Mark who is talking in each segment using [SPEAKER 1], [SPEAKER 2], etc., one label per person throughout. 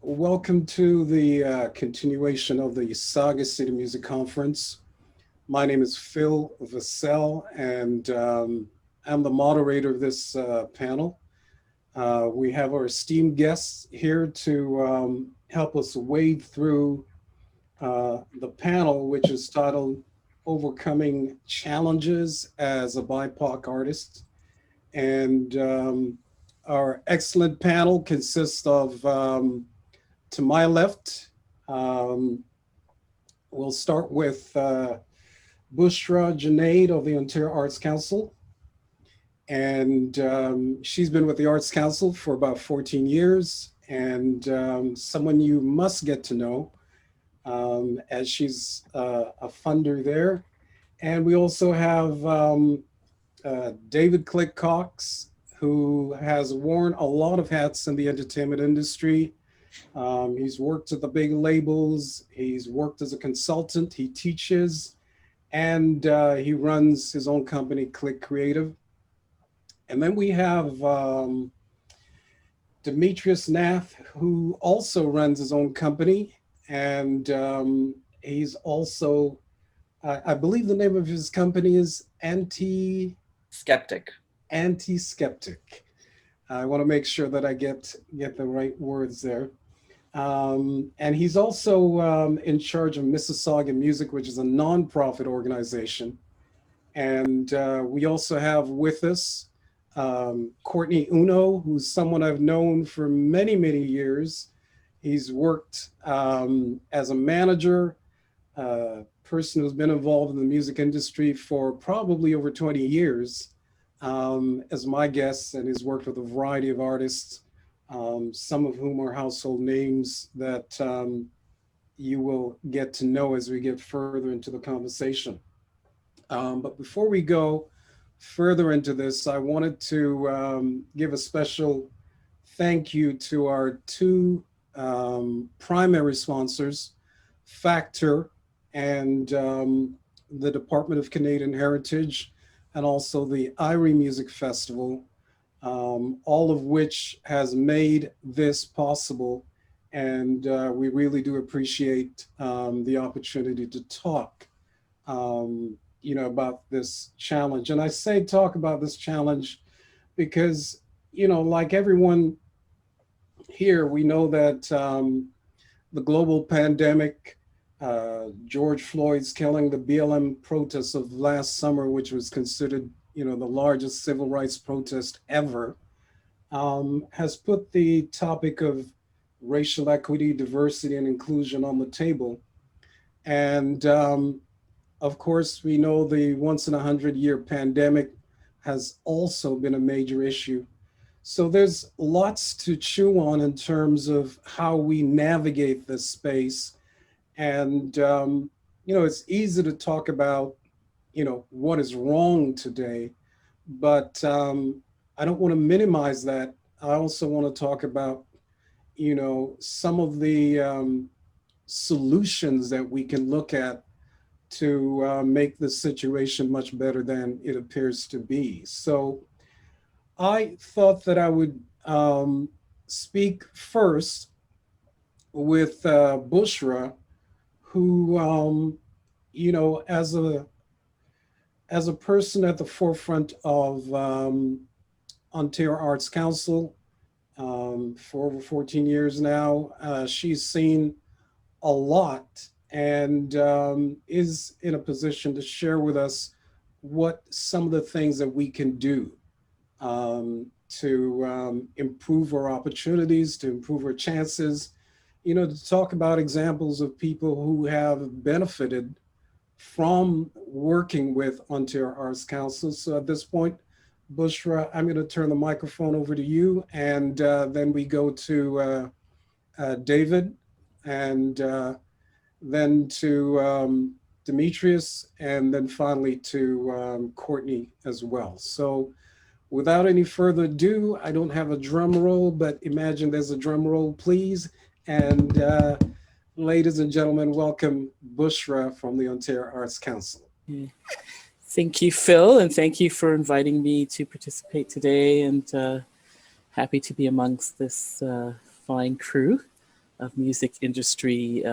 [SPEAKER 1] Welcome to the continuation of the Sauga Music Conference. My name is Phil Vassel, and I'm the moderator of this panel. We have our esteemed guests here to help us wade through the panel, which is titled Overcoming Challenges as a BIPOC Artist. And our excellent panel consists of to my left, we'll start with Bushra Junaid of the Ontario Arts Council. And she's been with the Arts Council for about 14 years, and someone you must get to know as she's a funder there. And we also have David Click Cox, who has worn a lot of hats in the entertainment industry. He's worked at the big labels, he's worked as a consultant, he teaches, and he runs his own company, Click Creative. And then we have Demetrius Nath, who also runs his own company, and he's also, I believe the name of his company is
[SPEAKER 2] Skeptic.
[SPEAKER 1] Anti-Skeptic. I want to make sure that I get the right words there. And he's also in charge of Sauga Music, which is a nonprofit organization. And we also have with us Courtney Uno, who's someone I've known for many, many years. He's worked as a manager, person who's been involved in the music industry for probably over 20 years as my guest, and he's worked with a variety of artists, some of whom are household names that you will get to know as we get further into the conversation. But before we go further into this, I wanted to give a special thank you to our two primary sponsors, Factor and the Department of Canadian Heritage, and also the Irie Music Festival, all of which has made this possible. And we really do appreciate the opportunity to talk, about this challenge. And I say talk about this challenge because, like everyone here, we know that the global pandemic, George Floyd's killing, the BLM protests of last summer, which was considered, the largest civil rights protest ever, has put the topic of racial equity, diversity, and inclusion on the table. And of course, we know the once in 100-year pandemic has also been a major issue. So there's lots to chew on in terms of how we navigate this space. And, it's easy to talk about, what is wrong today, but I don't want to minimize that. I also want to talk about, some of the solutions that we can look at to make the situation much better than it appears to be. So I thought that I would speak first with Bushra, who, as a person at the forefront of Ontario Arts Council for over 14 years now, she's seen a lot and is in a position to share with us what some of the things that we can do to improve our opportunities, to improve our chances, to talk about examples of people who have benefited from working with Ontario Arts Council. So at this point, Bushra, I'm going to turn the microphone over to you, and then we go to David, and then to Demetrius, and then finally to Courtney as well. So without any further ado, I don't have a drum roll, but imagine there's a drum roll, please. And ladies and gentlemen, welcome Bushra from the Ontario Arts Council.
[SPEAKER 3] Thank you, Phil, and thank you for inviting me to participate today, and happy to be amongst this fine crew. of music industry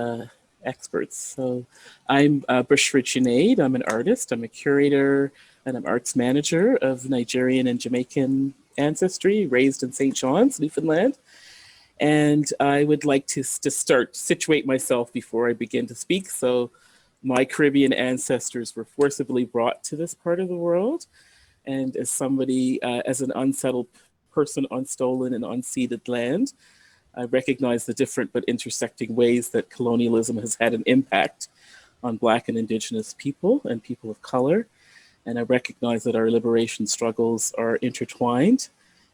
[SPEAKER 3] experts. So I'm Bushra Junaid. I'm an artist, I'm a curator, and I'm arts manager of Nigerian and Jamaican ancestry, raised in St. John's, Newfoundland. And I would like to situate myself before I begin to speak. So my Caribbean ancestors were forcibly brought to this part of the world. And as somebody, as an unsettled person on stolen and unceded land, I recognize the different but intersecting ways that colonialism has had an impact on Black and Indigenous people and people of color. And I recognize that our liberation struggles are intertwined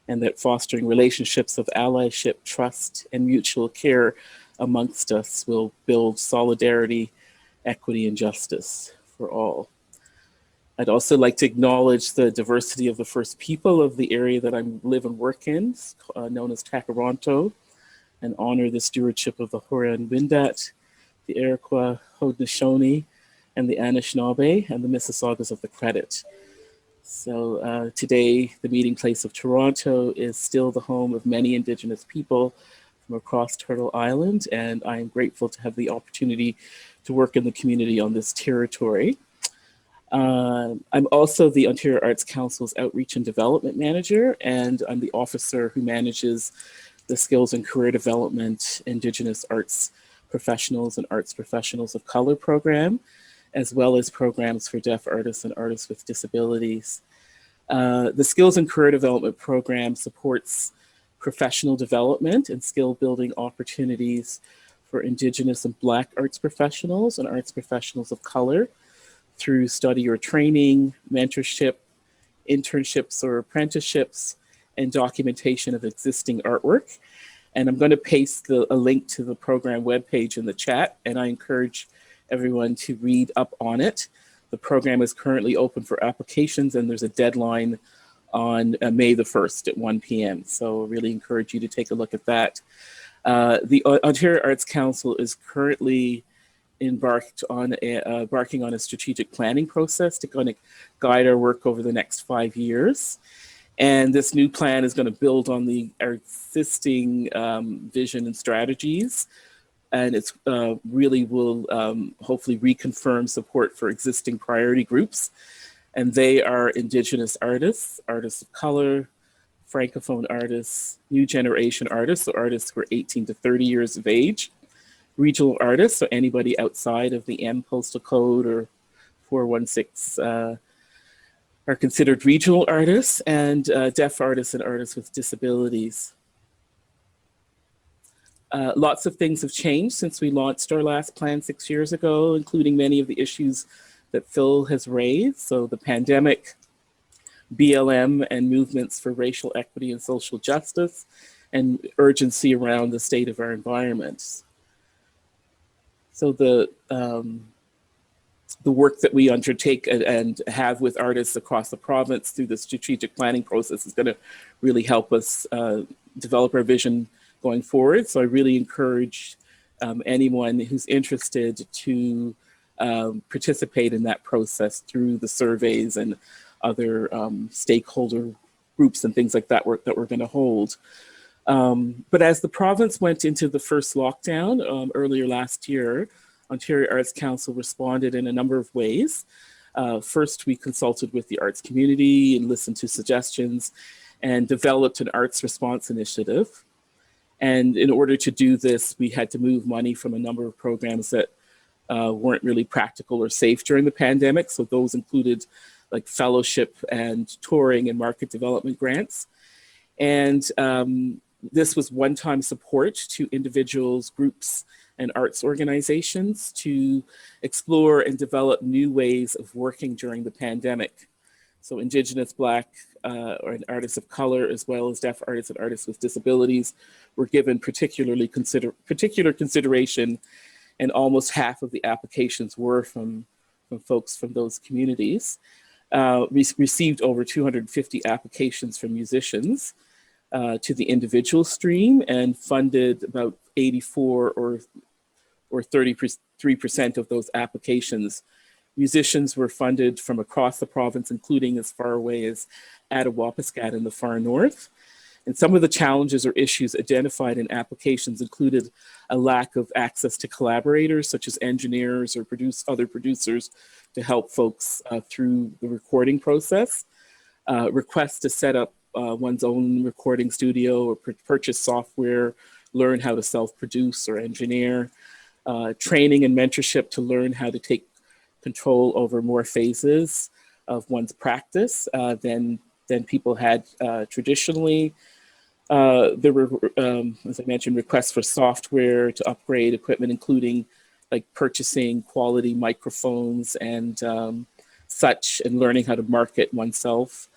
[SPEAKER 3] and that fostering relationships of allyship, trust, and mutual care amongst us will build solidarity, equity, and justice for all. I'd also like to acknowledge the diversity of the First People of the area that I live and work in, known as Takaronto, and honor the stewardship of the Huron-Wendat, the Iroquois, Haudenosaunee, and the Anishinaabe, and the Mississaugas of the Credit. So today, the meeting place of Toronto is still the home of many Indigenous people from across Turtle Island, and I am grateful to have the opportunity to work in the community on this territory. I'm also the Ontario Arts Council's Outreach and Development Manager, and I'm the officer who manages the Skills and Career Development Indigenous Arts Professionals and Arts Professionals of Color program, as well as programs for deaf artists and artists with disabilities. The Skills and Career Development program supports professional development and skill building opportunities for Indigenous and Black arts professionals and arts professionals of color through study or training, mentorship, internships or apprenticeships, and documentation of existing artwork. And I'm going to paste a link to the program webpage in the chat, and I encourage everyone to read up on it. The program is currently open for applications, and there's a deadline on May the 1st at 1 p.m. So I really encourage you to take a look at that. The Ontario Arts Council is currently embarking on a strategic planning process to kind of guide our work over the next 5 years. And this new plan is going to build on our existing vision and strategies. And it's really will hopefully reconfirm support for existing priority groups. And they are Indigenous artists, artists of color, Francophone artists, new generation artists, so artists who are 18 to 30 years of age, regional artists, so anybody outside of the M postal code or 416 are considered regional artists, and deaf artists and artists with disabilities. Lots of things have changed since we launched our last plan 6 years ago, including many of the issues that Phil has raised. So the pandemic, BLM, and movements for racial equity and social justice, and urgency around the state of our environment. So the work that we undertake and have with artists across the province through the strategic planning process is going to really help us develop our vision going forward. So I really encourage anyone who's interested to participate in that process through the surveys and other stakeholder groups and things like that that we're going to hold. But as the province went into the first lockdown earlier last year, Ontario Arts Council responded in a number of ways. First, we consulted with the arts community and listened to suggestions and developed an arts response initiative. And in order to do this, we had to move money from a number of programs that weren't really practical or safe during the pandemic. So those included like fellowship and touring and market development grants. And this was one-time support to individuals, groups, and arts organizations to explore and develop new ways of working during the pandemic. So Indigenous, Black, or artists of color, as well as deaf artists and artists with disabilities were given particular consideration, and almost half of the applications were from folks from those communities. We received over 250 applications from musicians to the individual stream and funded about 84 or 33% of those applications. Musicians were funded from across the province, including as far away as Attawapiskat in the far north. And some of the challenges or issues identified in applications included a lack of access to collaborators, such as engineers or other producers to help folks through the recording process, requests to set up one's own recording studio or purchase software, learn how to self-produce or engineer, training and mentorship to learn how to take control over more phases of one's practice than people had traditionally. There were, as I mentioned, requests for software to upgrade equipment, including like purchasing quality microphones and such, and learning how to market oneself.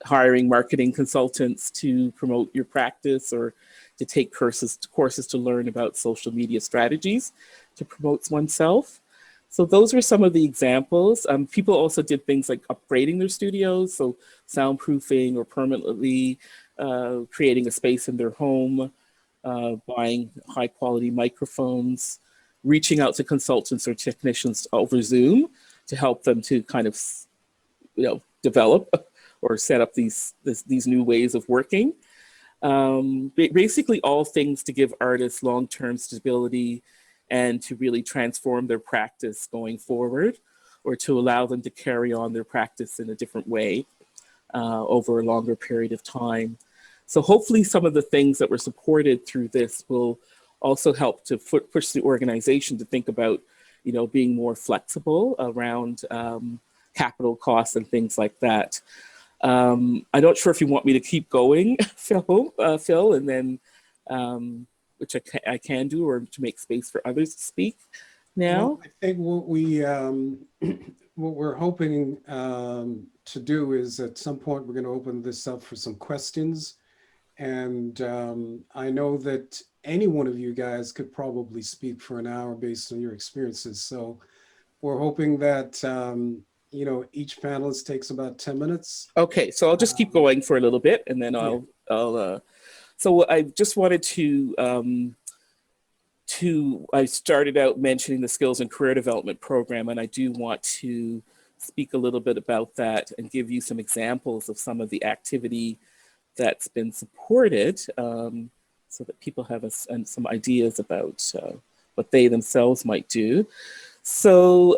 [SPEAKER 3] Hiring marketing consultants to promote your practice or to take courses to learn about social media strategies to promote oneself. So those were some of the examples. People also did things like upgrading their studios, so soundproofing or permanently creating a space in their home, buying high quality microphones, reaching out to consultants or technicians over Zoom to help them to kind of, develop or set up these new ways of working. Basically all things to give artists long-term stability and to really transform their practice going forward, or to allow them to carry on their practice in a different way over a longer period of time. So hopefully some of the things that were supported through this will also help to push the organization to think about, being more flexible around capital costs and things like that. I'm not sure if you want me to keep going, Phil, and then, which I can do, or to make space for others to speak now.
[SPEAKER 1] Well, I think what we're hoping to do is at some point we're going to open this up for some questions, and I know that any one of you guys could probably speak for an hour based on your experiences. So we're hoping that each panelist takes about 10 minutes.
[SPEAKER 3] Okay, so I'll just keep going for a little bit, and then so I just wanted I started out mentioning the Skills and Career Development Program, and I do want to speak a little bit about that and give you some examples of some of the activity that's been supported, so that people have some ideas about what they themselves might do. So,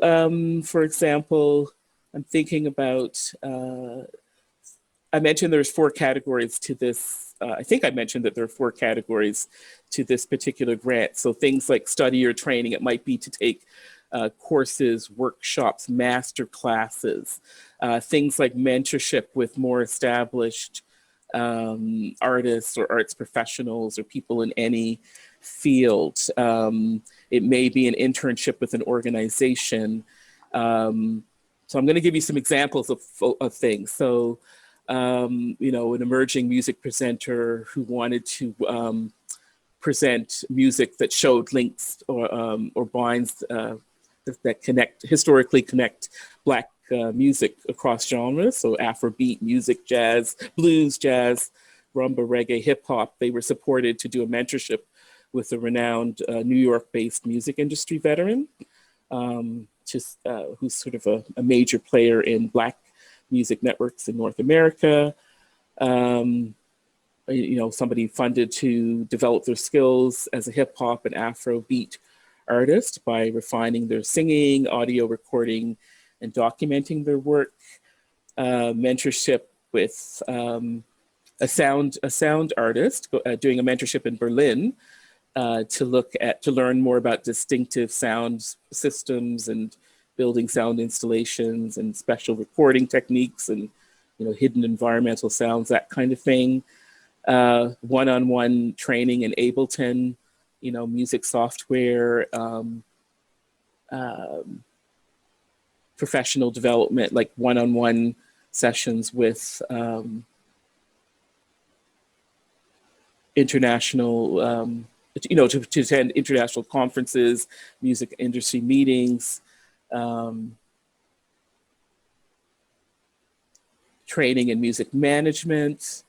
[SPEAKER 3] for example, I'm thinking about, I mentioned there's 4 categories to this. I think I mentioned that there are 4 categories to this particular grant. So things like study or training, it might be to take courses, workshops, master classes, things like mentorship with more established artists or arts professionals or people in any field. It may be an internship with an organization. So I'm going to give you some examples of things. So, an emerging music presenter who wanted to present music that showed links or binds that historically connect Black music across genres. So Afrobeat, music, jazz, blues, jazz, rumba, reggae, hip hop. They were supported to do a mentorship with a renowned New York-based music industry veteran. Who's sort of a major player in Black music networks in North America. Somebody funded to develop their skills as a hip hop and Afrobeat artist by refining their singing, audio recording, and documenting their work. Mentorship with a sound artist doing a mentorship in Berlin to learn more about distinctive sound systems and building sound installations and special recording techniques and hidden environmental sounds, that kind of thing. One-on-one training in Ableton, music software, professional development, like one-on-one sessions with international to attend international conferences, music industry meetings, training in music management.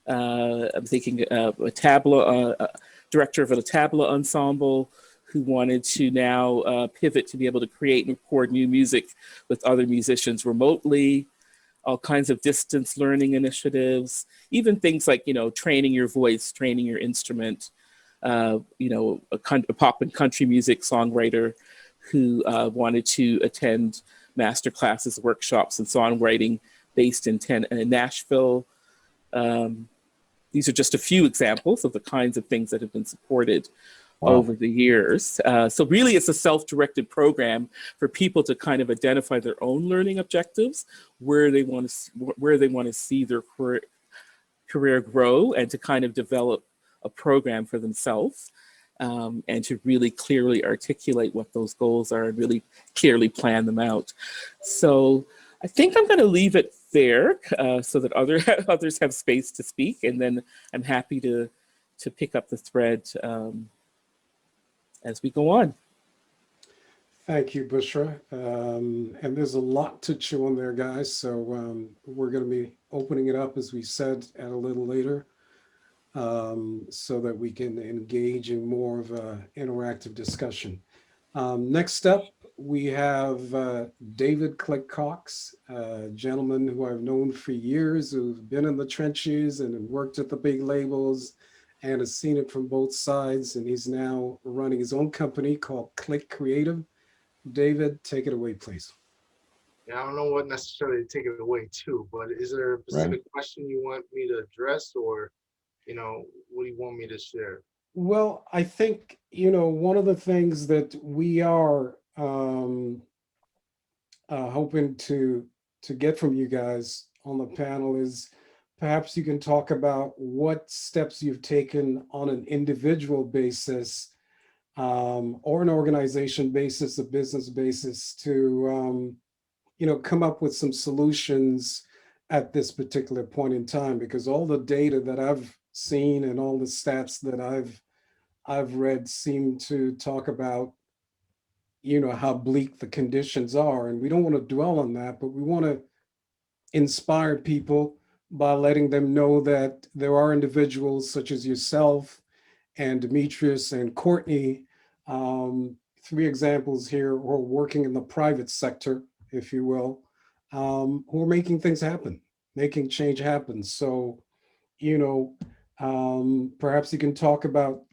[SPEAKER 3] I'm thinking of a tabla, director of a tabla ensemble who wanted to now pivot to be able to create and record new music with other musicians remotely. all kinds of distance learning initiatives, even things like, training your voice, training your instrument. A pop and country music songwriter who wanted to attend master classes, workshops, and songwriting based in Nashville. These are just a few examples of the kinds of things that have been supported over the years. So really, it's a self-directed program for people to kind of identify their own learning objectives, where they want to see their career grow, and to kind of develop a program for themselves, and to really clearly articulate what those goals are and really clearly plan them out. So I think I'm going to leave it there so that others have space to speak, and then I'm happy to pick up the thread as we go on.
[SPEAKER 1] Thank you, Bushra. And there's a lot to chew on there, guys. So we're going to be opening it up, as we said, at a little later, so that we can engage in more of an interactive discussion. Next up, we have David Click Cox, a gentleman who I've known for years, who's been in the trenches and worked at the big labels and has seen it from both sides. And he's now running his own company called Click Creative. David, take it away, please.
[SPEAKER 4] Yeah, I don't know what necessarily to take it away to, but is there a specific question you want me to address, or, what do you want me to share?
[SPEAKER 1] Well, I think, one of the things that we are hoping to get from you guys on the panel is perhaps you can talk about what steps you've taken on an individual basis, or an organization basis, a business basis, to come up with some solutions at this particular point in time, because all the data that I've seen and all the stats that I've read seem to talk about how bleak the conditions are. And we don't want to dwell on that, but we want to inspire people by letting them know that there are individuals such as yourself and Demetrius and Courtney, three examples here, who are working in the private sector, if you will, who are making things happen, making change happen. So, perhaps you can talk about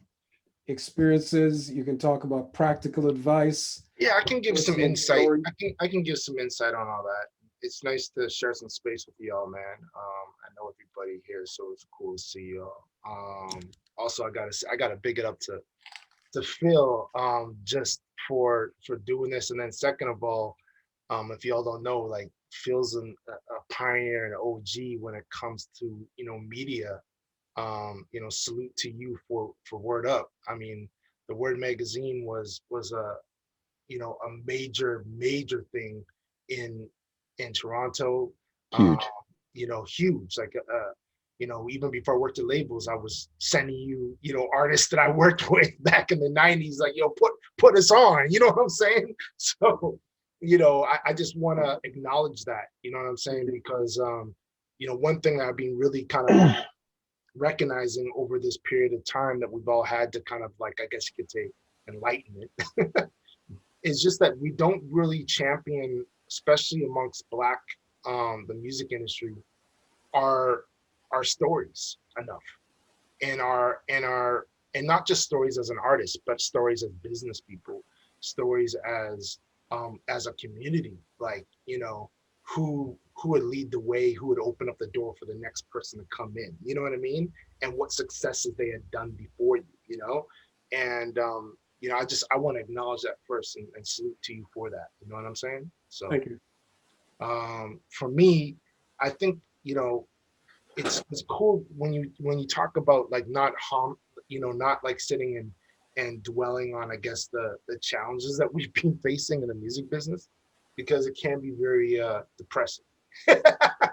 [SPEAKER 1] experiences, you can talk about practical advice.
[SPEAKER 4] Yeah, I can give some
[SPEAKER 1] personal
[SPEAKER 4] insight.
[SPEAKER 1] story.
[SPEAKER 4] I can give some insight on all that. It's nice to share some space with y'all, man. I know everybody here, so it's cool to see y'all. Also, I gotta big it up to Phil, just for doing this. And then second of all, if y'all don't know, like, Phil's a pioneer and an OG when it comes to media. Salute to you for Word Up. I mean, the Word magazine was a major thing in Toronto.
[SPEAKER 5] Huge.
[SPEAKER 4] Huge. Like, even before I worked at labels, I was sending you, artists that I worked with back in the 90s, like, put us on, you know what I'm saying? So, I just want to acknowledge that, you know what I'm saying? Because, one thing that I've been really kind of recognizing over this period of time that we've all had to kind of, like, I guess you could say, enlightenment, is just that we don't really champion, especially amongst Black, the music industry, our stories enough, and not just stories as an artist, but stories as business people, stories as a community, like, who would lead the way, who would open up the door for the next person to come in, you know what I mean? And what successes they had done before you, and I want to acknowledge that first and salute to you for that, you know what I'm saying? So
[SPEAKER 1] Thank you.
[SPEAKER 4] For me, I think, it's cool when you talk about, like, not like sitting and dwelling on, I guess, the challenges that we've been facing in the music business, because it can be very depressing. I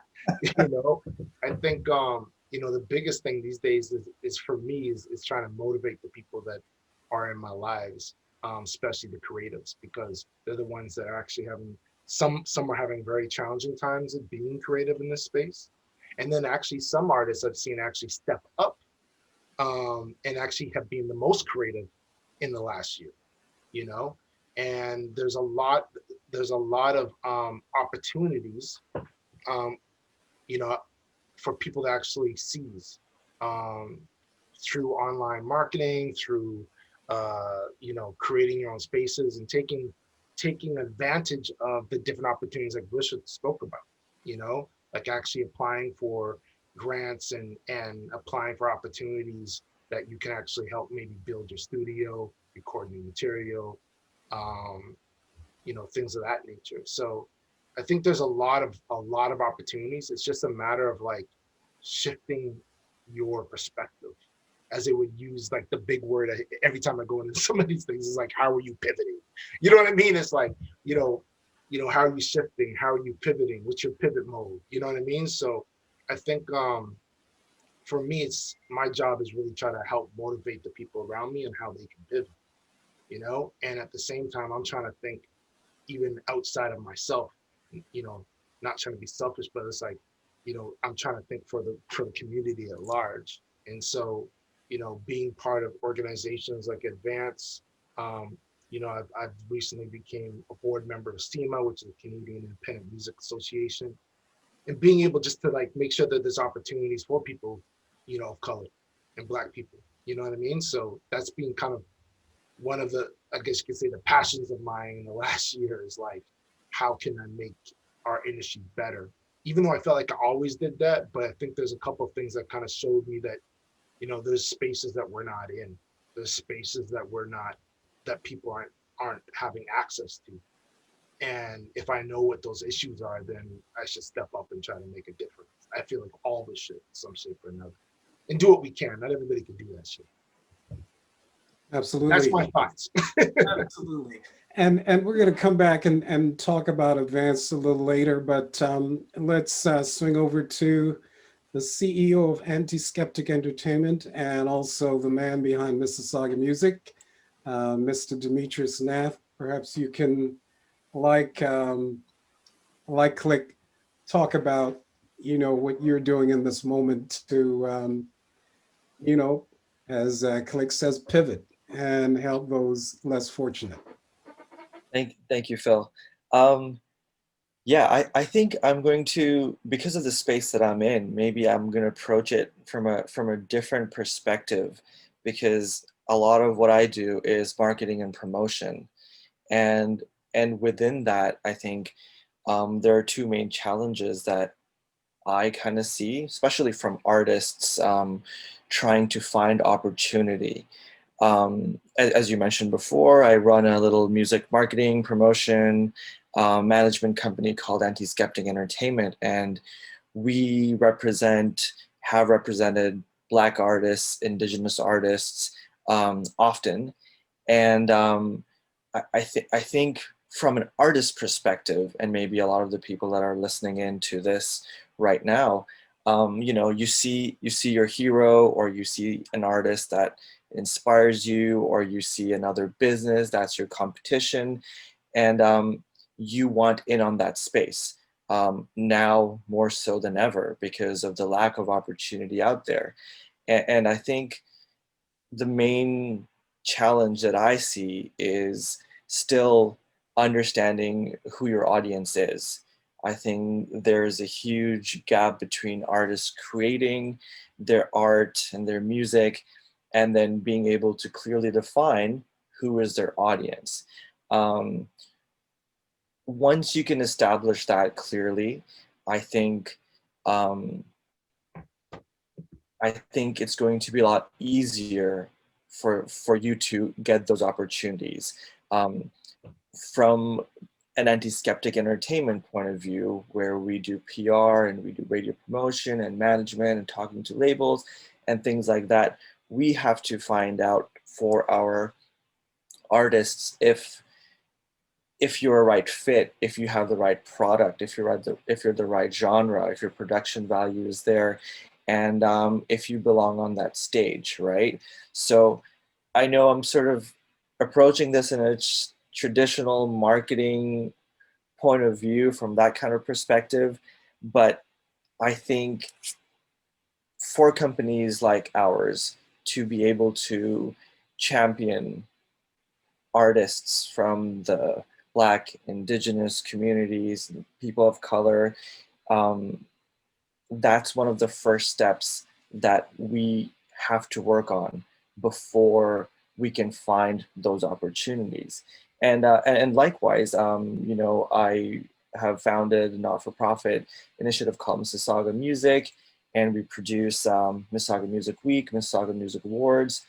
[SPEAKER 4] think the biggest thing these days is for me is trying to motivate the people that are in my lives, especially the creatives, because they're the ones that are actually having some are having very challenging times of being creative in this space. And then actually some artists I've seen actually step up and actually have been the most creative in the last year, and there's a lot of opportunities you know, for people to actually seize through online marketing, through you know, creating your own spaces and taking advantage of the different opportunities like Bushra spoke about, you know, like actually applying for grants and applying for opportunities that you can actually help maybe build your studio, record new material, you know, things of that nature. So I think there's a lot of opportunities. It's just a matter of like shifting your perspective, as they would use like the big word every time I go into some of these things is like, how are you pivoting? You know what I mean? It's like, you know, how are you shifting? How are you pivoting? What's your pivot mode? You know what I mean? So I think for me, it's my job is really try to help motivate the people around me and how they can pivot, you know? And at the same time, I'm trying to think even outside of myself, you know, not trying to be selfish, but it's like, you know, I'm trying to think for the community at large. And so, you know, being part of organizations like Advance, you know, I've recently became a board member of SEMA, which is the Canadian Independent Music Association, and being able just to like make sure that there's opportunities for people, you know, of color and Black people. You know what I mean? So that's been kind of one of the, I guess you could say, the passions of mine in the last year is like, how can I make our industry better? Even though I felt like I always did that, but I think there's a couple of things that kind of showed me that, you know, there's spaces that we're not in. There's spaces that we're not, that people aren't having access to. And if I know what those issues are, then I should step up and try to make a difference. I feel like all of us should, in some shape or another, and do what we can. Not everybody can do that shit.
[SPEAKER 1] Absolutely.
[SPEAKER 4] That's my thoughts.
[SPEAKER 1] Absolutely. And we're going to come back and talk about Advance a little later, but let's swing over to the CEO of Anti-Skeptic Entertainment and also the man behind Sauga Music, Mr. Demetrius Nath. Perhaps you can, like Click, talk about, you know, what you're doing in this moment to, you know, as Click says, pivot and help those less fortunate.
[SPEAKER 2] Thank you, Phil. Yeah, I think I'm going to, because of the space that I'm in, maybe I'm going to approach it from a different perspective, because a lot of what I do is marketing and promotion, and within that, I think there are two main challenges that I kind of see, especially from artists trying to find opportunity. As you mentioned before, I run a little music marketing promotion management company called Anti-Skeptic Entertainment, and we have represented Black artists, Indigenous artists often, and I think from an artist perspective, and maybe a lot of the people that are listening in to this right now, you know, you see your hero, or you see an artist that inspires you, or you see another business that's your competition, and you want in on that space now more so than ever because of the lack of opportunity out there. And I think the main challenge that I see is still understanding who your audience is. I think there's a huge gap between artists creating their art and their music, and then being able to clearly define who is their audience. Once you can establish that clearly, I think it's going to be a lot easier for you to get those opportunities. From an Anti-Skeptic Entertainment point of view, where we do PR and we do radio promotion and management and talking to labels and things like that, we have to find out for our artists if you're a right fit, if you have the right product, if you're the right genre, if your production value is there, and if you belong on that stage, right? So I know I'm sort of approaching this in a traditional marketing point of view from that kind of perspective, but I think for companies like ours to be able to champion artists from the Black, Indigenous communities, people of color, that's one of the first steps that we have to work on before we can find those opportunities. And likewise, you know, I have founded a not-for-profit initiative called Sauga Music, and we produce Sauga Music Week, Sauga Music Awards,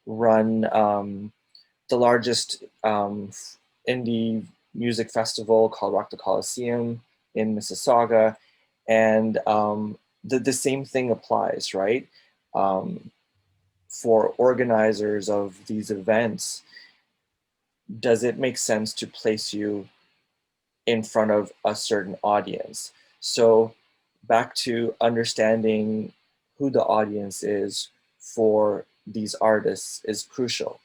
[SPEAKER 2] run the largest indie music festival called Rock the Coliseum in Mississauga, and the same thing applies, right? For organizers of these events, does it make sense to place you in front of a certain audience? So back to understanding who the audience is for these artists is crucial.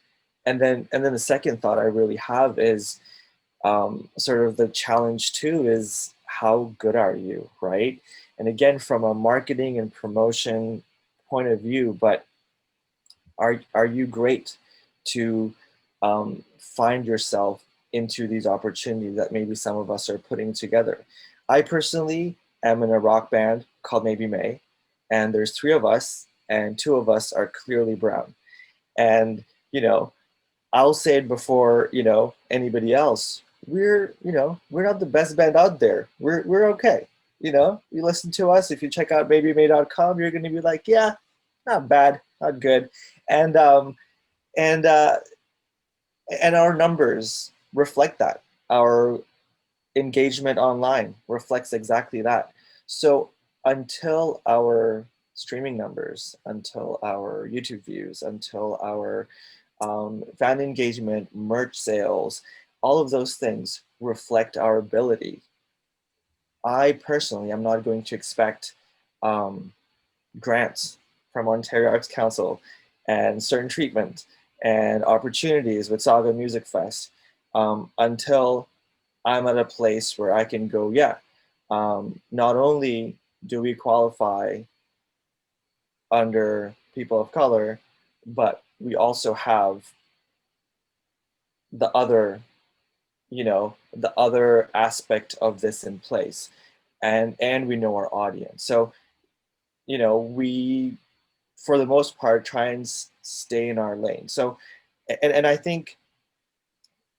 [SPEAKER 2] And then the second thought I really have is sort of the challenge too is how good are you, right? And again, from a marketing and promotion point of view, but are you great to find yourself into these opportunities that maybe some of us are putting together? I personally am in a rock band called Maybe May, and there's 3 of us, and 2 of us are clearly brown. And, you know, I'll say it before, you know, anybody else. We're, you know, we're not the best band out there. We're okay. You know, you listen to us. If you check out maybemay.com, you're going to be like, yeah, not bad, not good. And and uh, and our numbers reflect that. Our engagement online reflects exactly that. So until our streaming numbers, until our YouTube views, until our fan engagement, merch sales, all of those things reflect our ability. I personally am not going to expect grants from Ontario Arts Council and certain treatment and opportunities with Sauga Music Fest until I'm at a place where I can go, yeah, not only do we qualify under people of color, but we also have the other, you know, the other aspect of this in place, and we know our audience. So, you know, we, for the most part, try and stay in our lane. So, and I think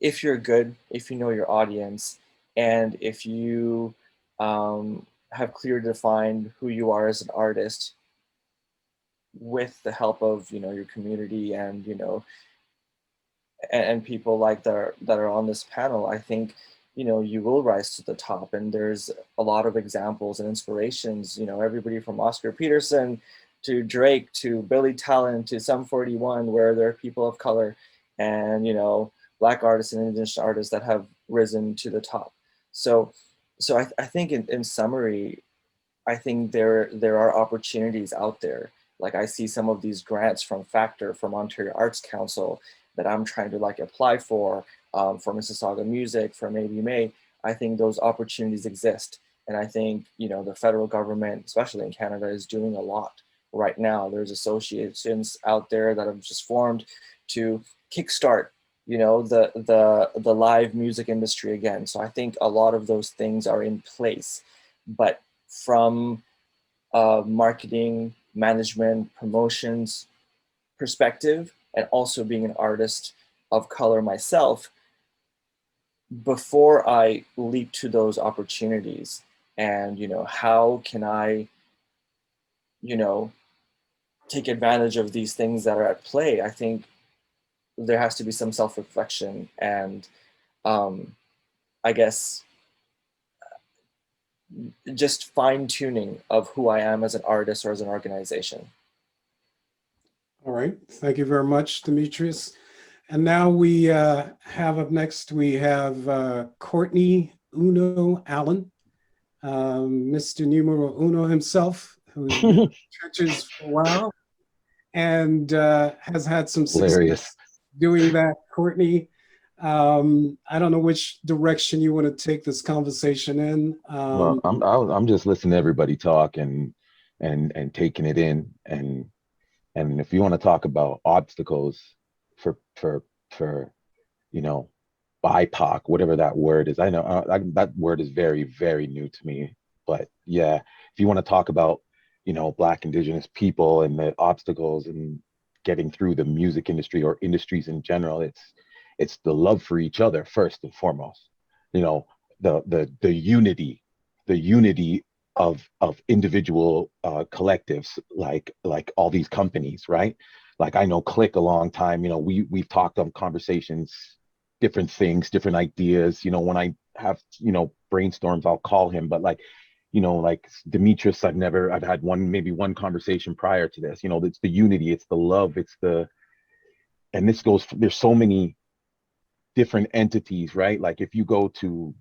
[SPEAKER 2] if you're good, if you know your audience, and if you have clearly defined who you are as an artist, with the help of, you know, your community and, you know, and people like that are on this panel, I think, you know, you will rise to the top. And there's a lot of examples and inspirations, you know, everybody from Oscar Peterson to Drake to Billy Talent to Sum 41, where there are people of color and, you know, Black artists and Indigenous artists that have risen to the top. So I think in summary, I think there are opportunities out there. Like I see some of these grants from Factor, from Ontario Arts Council that I'm trying to like apply for Mississauga Music, for Maybe May. I think those opportunities exist. And I think, you know, the federal government, especially in Canada, is doing a lot right now. There's associations out there that have just formed to kickstart, you know, the live music industry again. So I think a lot of those things are in place. But from marketing, management, promotions perspective, and also being an artist of color myself, before I leap to those opportunities and, you know, how can I, you know, take advantage of these things that are at play, I think there has to be some self-reflection and I guess just fine-tuning of who I am as an artist or as an organization.
[SPEAKER 1] All right, thank you very much, Demetrius. And now we have up next, we have Courtney Uno Allen, Mr. Numero Uno himself, who's been in churches for a while and has had some success doing that. Courtney, I don't know which direction you want to take this conversation in.
[SPEAKER 5] Well, I'm just listening to everybody talk and taking it in, and if you want to talk about obstacles for you know, BIPOC, whatever that word is, I know that word is very, very new to me, but yeah, if you want to talk about you know, Black, Indigenous people and the obstacles and getting through the music industry or industries in general. It's the love for each other first and foremost. You know, the unity of individual collectives, like all these companies, right? Like I know Click a long time. You know, we've talked on conversations, different things, different ideas. You know, when I have, you know, brainstorms, I'll call him. But like, you know, like Demetrius, I've had maybe one conversation prior to this. You know, it's the unity, it's the love, and this goes, there's so many different entities, right? Like if you go to,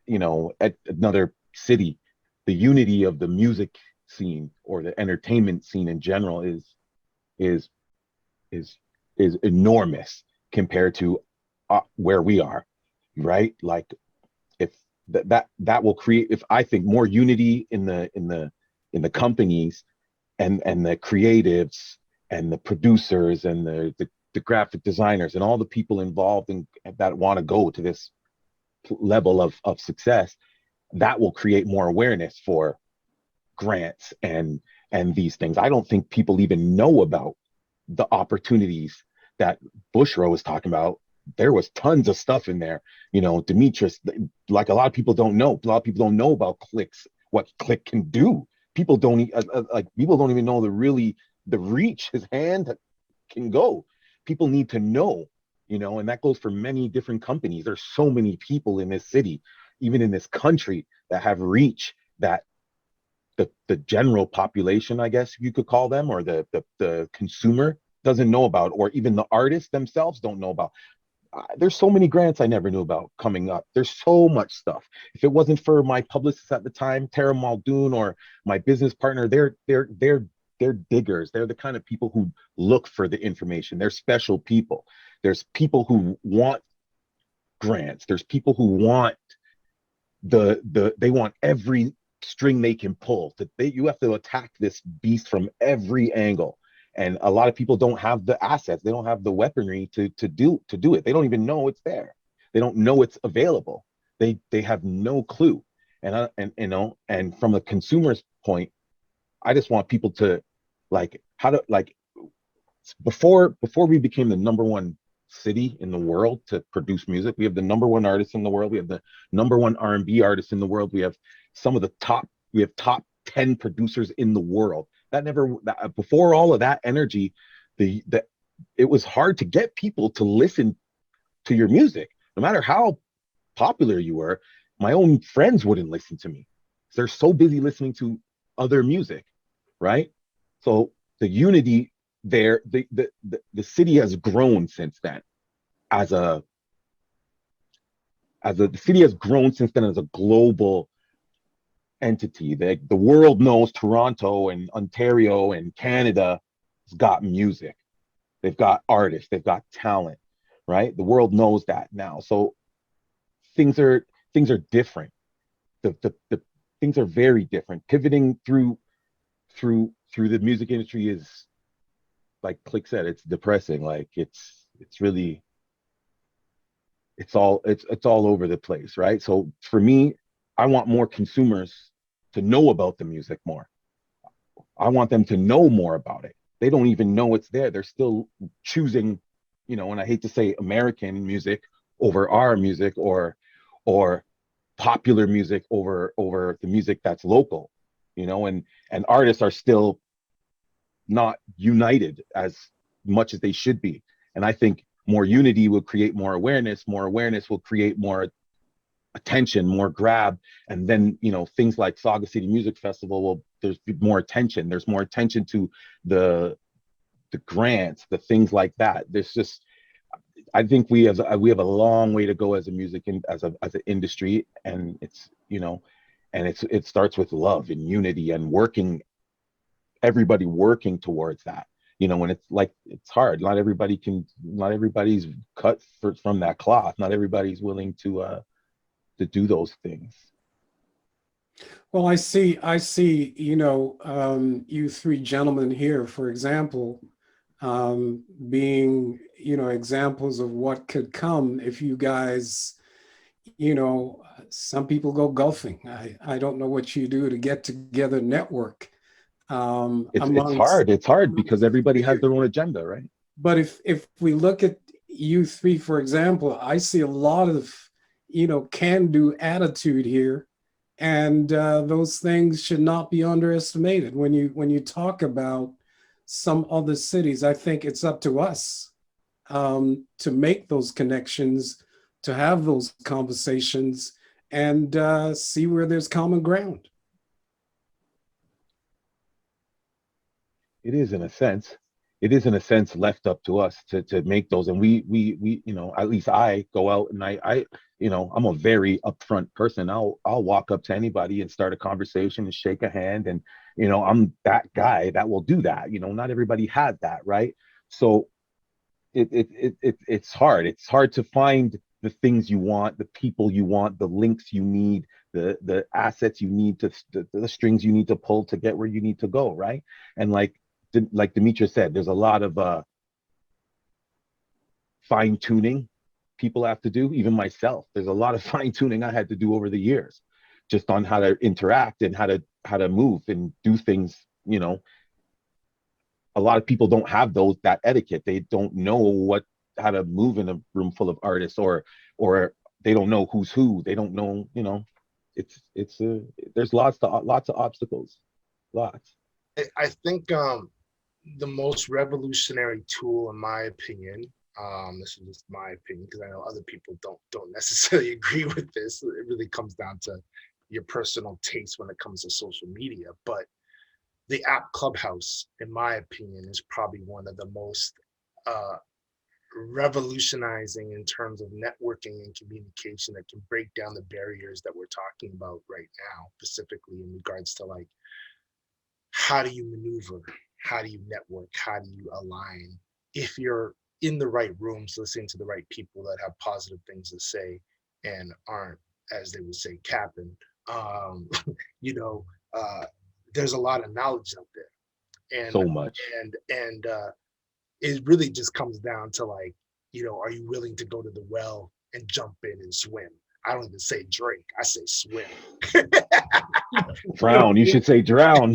[SPEAKER 5] you know, at another city, the unity of the music scene or the entertainment scene in general is is is enormous compared to where we are, right? Like if that will create, if I think more unity in the companies and the creatives and the producers and the graphic designers and all the people involved in that want to go to this level of success, that will create more awareness for grants and these things. I don't think people even know about the opportunities that Bushra was talking about. There was tons of stuff in there. You know, Demetrius, like a lot of people don't know. A lot of people don't know about Clicks, what Click can do. People don't people don't even know the reach his hand can go. People need to know, you know, and that goes for many different companies. There's so many people in this city, even in this country, that have reach that the general population, I guess you could call them, or the consumer doesn't know about, or even the artists themselves don't know about. There's so many grants I never knew about coming up. There's so much stuff. If it wasn't for my publicist at the time, Tara Muldoon, or my business partner, they're diggers. They're the kind of people who look for the information. They're special people. There's people who want grants. There's people who want they want every string they can pull. You have to attack this beast from every angle. And a lot of people don't have the assets. They don't have the weaponry to do it. They don't even know it's there. They don't know it's available. They have no clue. And you know, and from a consumer's point, I just want people to before we became the number one city in the world to produce music, we have the number one artists in the world. We have the number one R&B artists in the world. We have top 10 producers in the world. Before all of that energy, it was hard to get people to listen to your music. No matter how popular you were, my own friends wouldn't listen to me. They're so busy listening to other music, right? So the unity there, the city has grown since then the city has grown since then as a global entity. The world knows Toronto and Ontario and Canada has got music. They've got artists, they've got talent, right? The world knows that now. So things are different. The things are very different. Pivoting through the music industry is, like Click said, it's depressing. Like it's really it's all over the place, right? So for me, I want more consumers to know about the music more. I want them to know more about it. They don't even know it's there. They're still choosing, you know, and I hate to say American music over our music, or popular music over the music that's local, you know, and artists are still not united as much as they should be. And I think more unity will create more awareness. More awareness will create more attention, more grab. And then, you know, things like Sauga City Music Festival there's more attention. There's more attention to the grants, the things like that. There's just, I think we have a long way to go as a music as an industry, and it's, you know, and it starts with love and unity and everybody working towards that. You know, when it's hard. Not everybody's cut from that cloth. Not everybody's willing to do those things.
[SPEAKER 1] Well, I see, you know, you three gentlemen here, for example, being, you know, examples of what could come if you guys, you know, some people go golfing. I don't know what you do to get together, network.
[SPEAKER 5] It's
[SPEAKER 1] amongst.
[SPEAKER 5] hard. It's hard because everybody has their own agenda, right?
[SPEAKER 1] But if we look at you three, for example, I see a lot of, can-do attitude here, and those things should not be underestimated. When you talk about some other cities, I think it's up to us to make those connections, to have those conversations, and see where there's common ground.
[SPEAKER 5] It is in a sense. It is in a sense left up to us to make those. And we at least I go out and I I'm a very upfront person. I'll walk up to anybody and start a conversation and shake a hand. And I'm that guy that will do that. Not everybody has that, right? So it's hard. It's hard to find the things you want, the people you want, the links you need, the assets you need, the strings you need to pull to get where you need to go, right? And like Demetrius said, there's a lot of fine tuning people have to do. Even myself, there's a lot of fine tuning I had to do over the years, just on how to interact and how to move and do things. A lot of people don't have that etiquette. They don't know how to move in a room full of artists, or they don't know who's who. They don't know. There's lots of obstacles, lots.
[SPEAKER 4] I think the most revolutionary tool, in my opinion, this is just my opinion because I know other people don't necessarily agree with this. It really comes down to your personal taste when it comes to social media. But the app Clubhouse, in my opinion, is probably one of the most revolutionizing in terms of networking and communication that can break down the barriers that we're talking about right now, specifically in regards to like, how do you maneuver? How do you network? How do you align? If you're in the right rooms, listening to the right people that have positive things to say and aren't, as they would say, capping, there's a lot of knowledge out there. And
[SPEAKER 5] so much.
[SPEAKER 4] And it really just comes down to like, are you willing to go to the well and jump in and swim? I don't even say drink, I say swim.
[SPEAKER 5] Drown. You should say drown.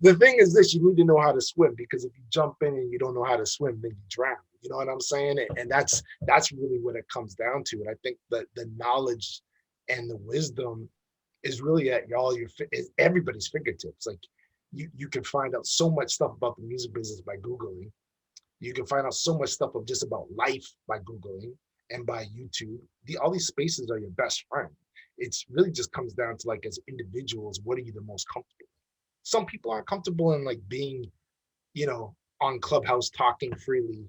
[SPEAKER 4] The thing is this, you need to know how to swim, because if you jump in and you don't know how to swim, then you drown. You know what I'm saying? And that's really what it comes down to. And I think that the knowledge and the wisdom is really at everybody's fingertips. Like you can find out so much stuff about the music business by Googling. You can find out so much stuff of just about life by Googling and by YouTube. All these spaces are your best friend. It's really just comes down to like, as individuals, what are you the most comfortable? Some people aren't comfortable in like being, on Clubhouse talking freely,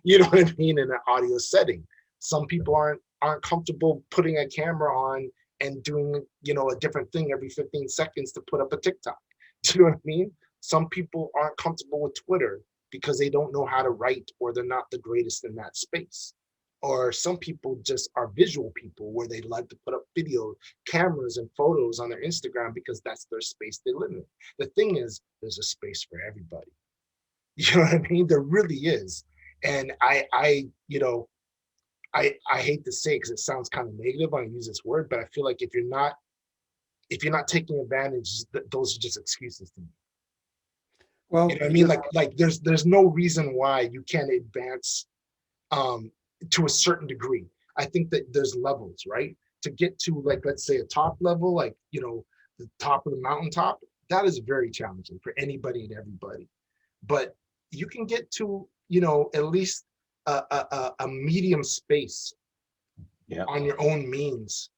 [SPEAKER 4] you know what I mean, in an audio setting. Some people aren't comfortable putting a camera on and doing, a different thing every 15 seconds to put up a TikTok. Do you know what I mean? Some people aren't comfortable with Twitter because they don't know how to write, or they're not the greatest in that space. Or some people just are visual people where they like to put up video cameras and photos on their Instagram because that's their space they live in. The thing is, there's a space for everybody. You know what I mean? There really is. And I hate to say it because it sounds kind of negative when I use this word, but I feel like if you're not taking advantage, those are just excuses to me.
[SPEAKER 1] Well,
[SPEAKER 4] you know what I mean? Like there's no reason why you can't advance to a certain degree. I think that there's levels, right? To get to, like, let's say a top level, like, the top of the mountaintop, that is very challenging for anybody and everybody. But you can get to, at least a medium space on your own means.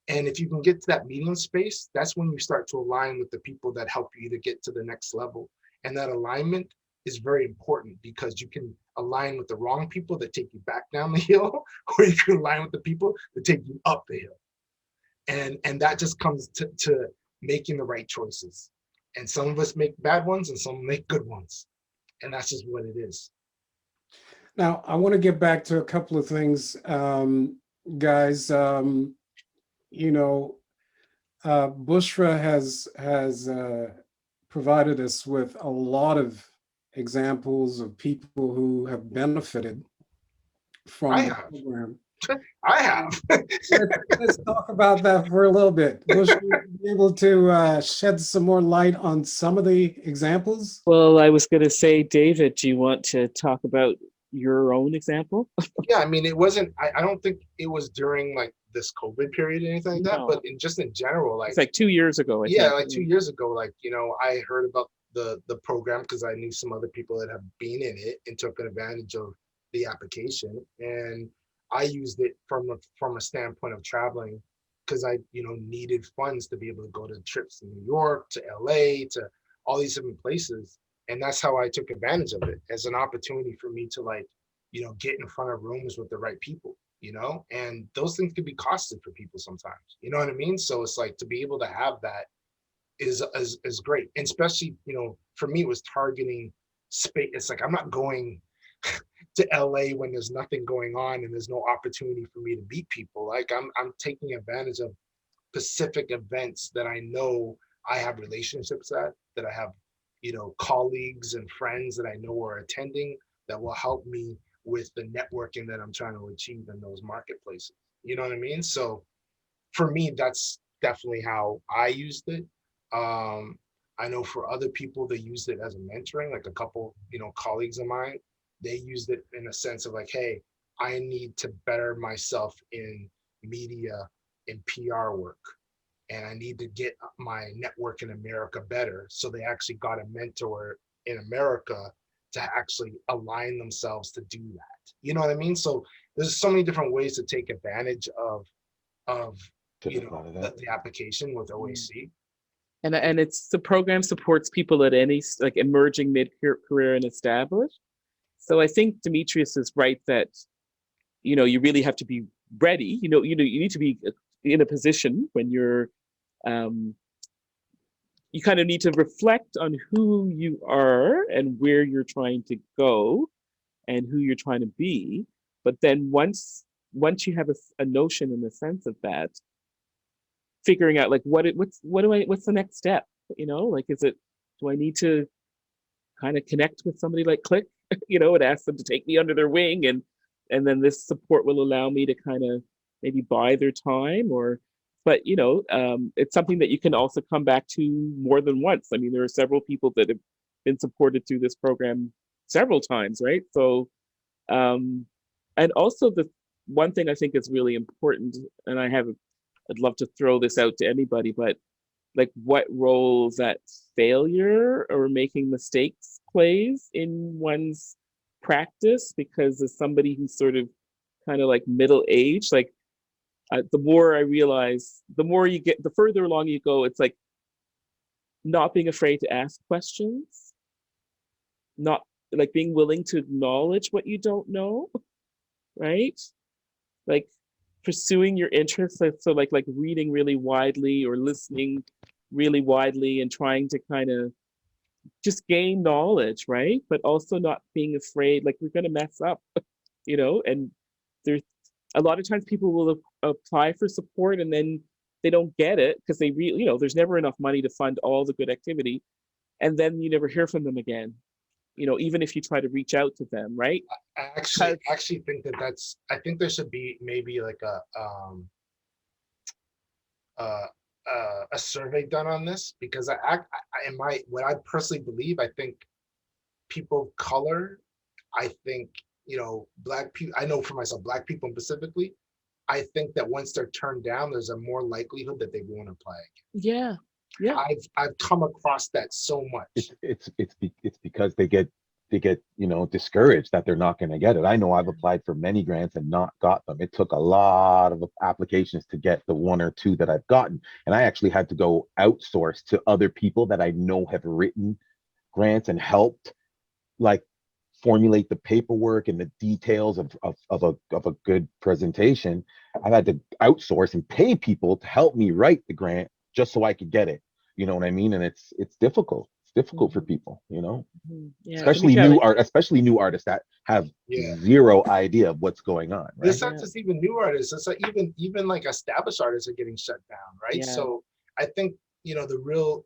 [SPEAKER 4] And if you can get to that medium space, that's when you start to align with the people that help you to get to the next level. And that alignment is very important, because you can align with the wrong people that take you back down the hill, or you can align with the people that take you up the hill. And that just comes to making the right choices. And some of us make bad ones and some make good ones. And that's just what it is.
[SPEAKER 1] Now, I want to get back to a couple of things, guys. Bushra has provided us with a lot of examples of people who have benefited from the program.
[SPEAKER 4] I have.
[SPEAKER 1] Let's talk about that for a little bit. Will you be able to shed some more light on some of the examples?
[SPEAKER 3] Well, I was going to say, David, do you want to talk about your own example?
[SPEAKER 4] Yeah, I mean, it wasn't. I don't think it was during like this COVID period or anything like that,
[SPEAKER 3] No.
[SPEAKER 4] but just in general, like
[SPEAKER 3] It's like 2 years ago, I
[SPEAKER 4] yeah,
[SPEAKER 3] think.
[SPEAKER 4] like 2 years ago, like I heard about the program because I knew some other people that have been in it and took advantage of the application, and I used it from a standpoint of traveling because I needed funds to be able to go to trips to New York, to LA, to all these different places, and that's how I took advantage of it as an opportunity for me to like get in front of rooms with the right people. And those things can be costly for people sometimes. You know what I mean? So it's like to be able to have that is great, and especially for me it was targeting space. It's like I'm not going to LA when there's nothing going on and there's no opportunity for me to meet people. Like I'm taking advantage of specific events that I know I have relationships at, that I have colleagues and friends that I know are attending, that will help me with the networking that I'm trying to achieve in those marketplaces. You know what I mean? So for me, that's definitely how I used it. Um, I know for other people, they used it as a mentoring, like a couple, colleagues of mine, they used it in a sense of like, hey, I need to better myself in media and PR work, and I need to get my network in America better. So they actually got a mentor in America to actually align themselves to do that. You know what I mean? So there's so many different ways to take advantage of the application with OAC.
[SPEAKER 3] And it's the program supports people at any like emerging mid-career and established. So I think Demetrius is right that you really have to be ready. You need to be in a position when you kind of need to reflect on who you are and where you're trying to go and who you're trying to be. But then once you have a notion and a sense of that, figuring out like what's the next step? Like do I need to kind of connect with somebody like Click, and ask them to take me under their wing, and then this support will allow me to kind of maybe buy their time, but it's something that you can also come back to more than once. I mean, there are several people that have been supported through this program several times, right? So, and also the one thing I think is really important, and I'd love to throw this out to anybody, but like what role that failure or making mistakes plays in one's practice, because as somebody who's sort of kind of like middle age, like the more I realize, the more you get, the further along you go, it's like not being afraid to ask questions, not like being willing to acknowledge what you don't know, right? Like pursuing your interests, so like reading really widely or listening really widely and trying to kind of just gain knowledge, right? But also not being afraid, like we're going to mess up, and there's a lot of times people will apply for support and then they don't get it because they really, there's never enough money to fund all the good activity, and then you never hear from them again, even if you try to reach out to them, right?
[SPEAKER 4] I actually think I think there should be maybe like a survey done on this, because what I personally believe, I think people of color, I think Black people, I know for myself, Black people specifically, I think that once they're turned down, there's a more likelihood that they won't apply again.
[SPEAKER 3] Yeah.
[SPEAKER 4] I've come across that so much.
[SPEAKER 5] It's because they get discouraged that they're not going to get it. I know I've applied for many grants and not got them. It took a lot of applications to get the one or two that I've gotten, and I actually had to go outsource to other people that I know have written grants and helped like formulate the paperwork and the details of a good presentation. I've had to outsource and pay people to help me write the grant just so I could get it. You know what I mean? And it's difficult. It's difficult for people,
[SPEAKER 3] Yeah.
[SPEAKER 5] especially especially new artists that have zero idea of what's going on. Right?
[SPEAKER 4] It's not just even new artists. It's like even like established artists are getting shut down, right?
[SPEAKER 3] Yeah.
[SPEAKER 4] So I think the real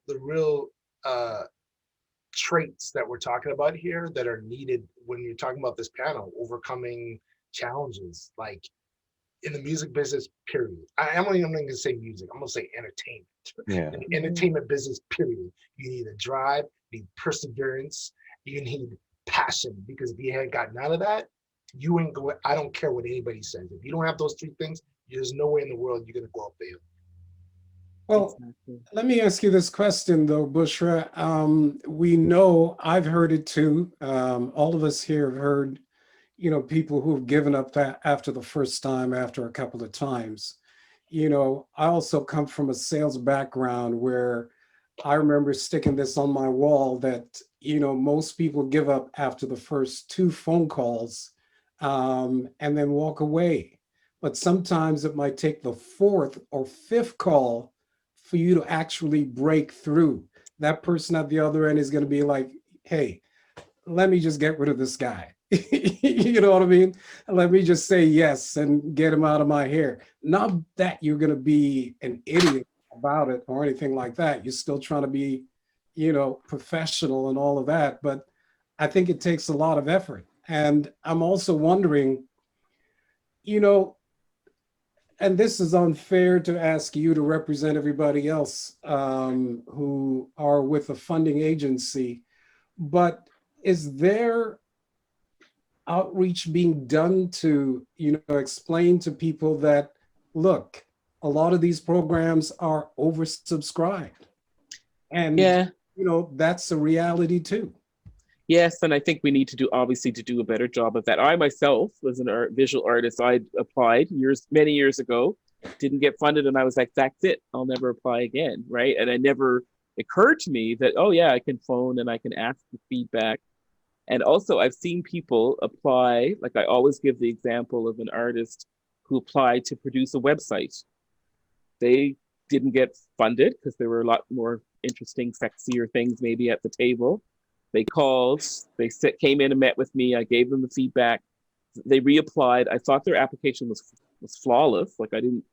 [SPEAKER 4] traits that we're talking about here that are needed when you're talking about this panel, overcoming challenges, like in the music business, period. I'm not even going to say music. I'm going to say entertainment.
[SPEAKER 5] Yeah.
[SPEAKER 4] In the entertainment business, period. You need a drive, you need perseverance, you need passion. Because if you hadn't got none of that, you ain't going. I don't care what anybody says. If you don't have those three things, there's no way in the world you're going to go up there.
[SPEAKER 1] Well,
[SPEAKER 3] Exactly.
[SPEAKER 1] let me ask you this question though, Bushra. We know, I've heard it too. All of us here have heard, people who've given up after the first time, after a couple of times. I also come from a sales background where I remember sticking this on my wall that, most people give up after the first two phone calls, and then walk away. But sometimes it might take the fourth or fifth call for you to actually break through. That person at the other end is going to be like, hey, let me just get rid of this guy. You know what I mean? Let me just say yes and get him out of my hair. Not that you're going to be an idiot about it or anything like that. You're still trying to be, professional and all of that. But I think it takes a lot of effort. And I'm also wondering, and this is unfair to ask you to represent everybody else who are with a funding agency, but is there outreach being done to, explain to people that, look, a lot of these programs are oversubscribed, and
[SPEAKER 3] Yeah.
[SPEAKER 1] that's a reality too.
[SPEAKER 3] Yes, and I think we need to do a better job of that. I myself was an visual artist. I applied many years ago, didn't get funded, and I was like, "That's it. I'll never apply again." Right? And it never occurred to me that, oh yeah, I can phone and I can ask for feedback. And also, I've seen people apply. Like I always give the example of an artist who applied to produce a website. They didn't get funded because there were a lot more interesting, sexier things maybe at the table. They called, came in and met with me. I gave them the feedback. They reapplied. I thought their application was flawless. It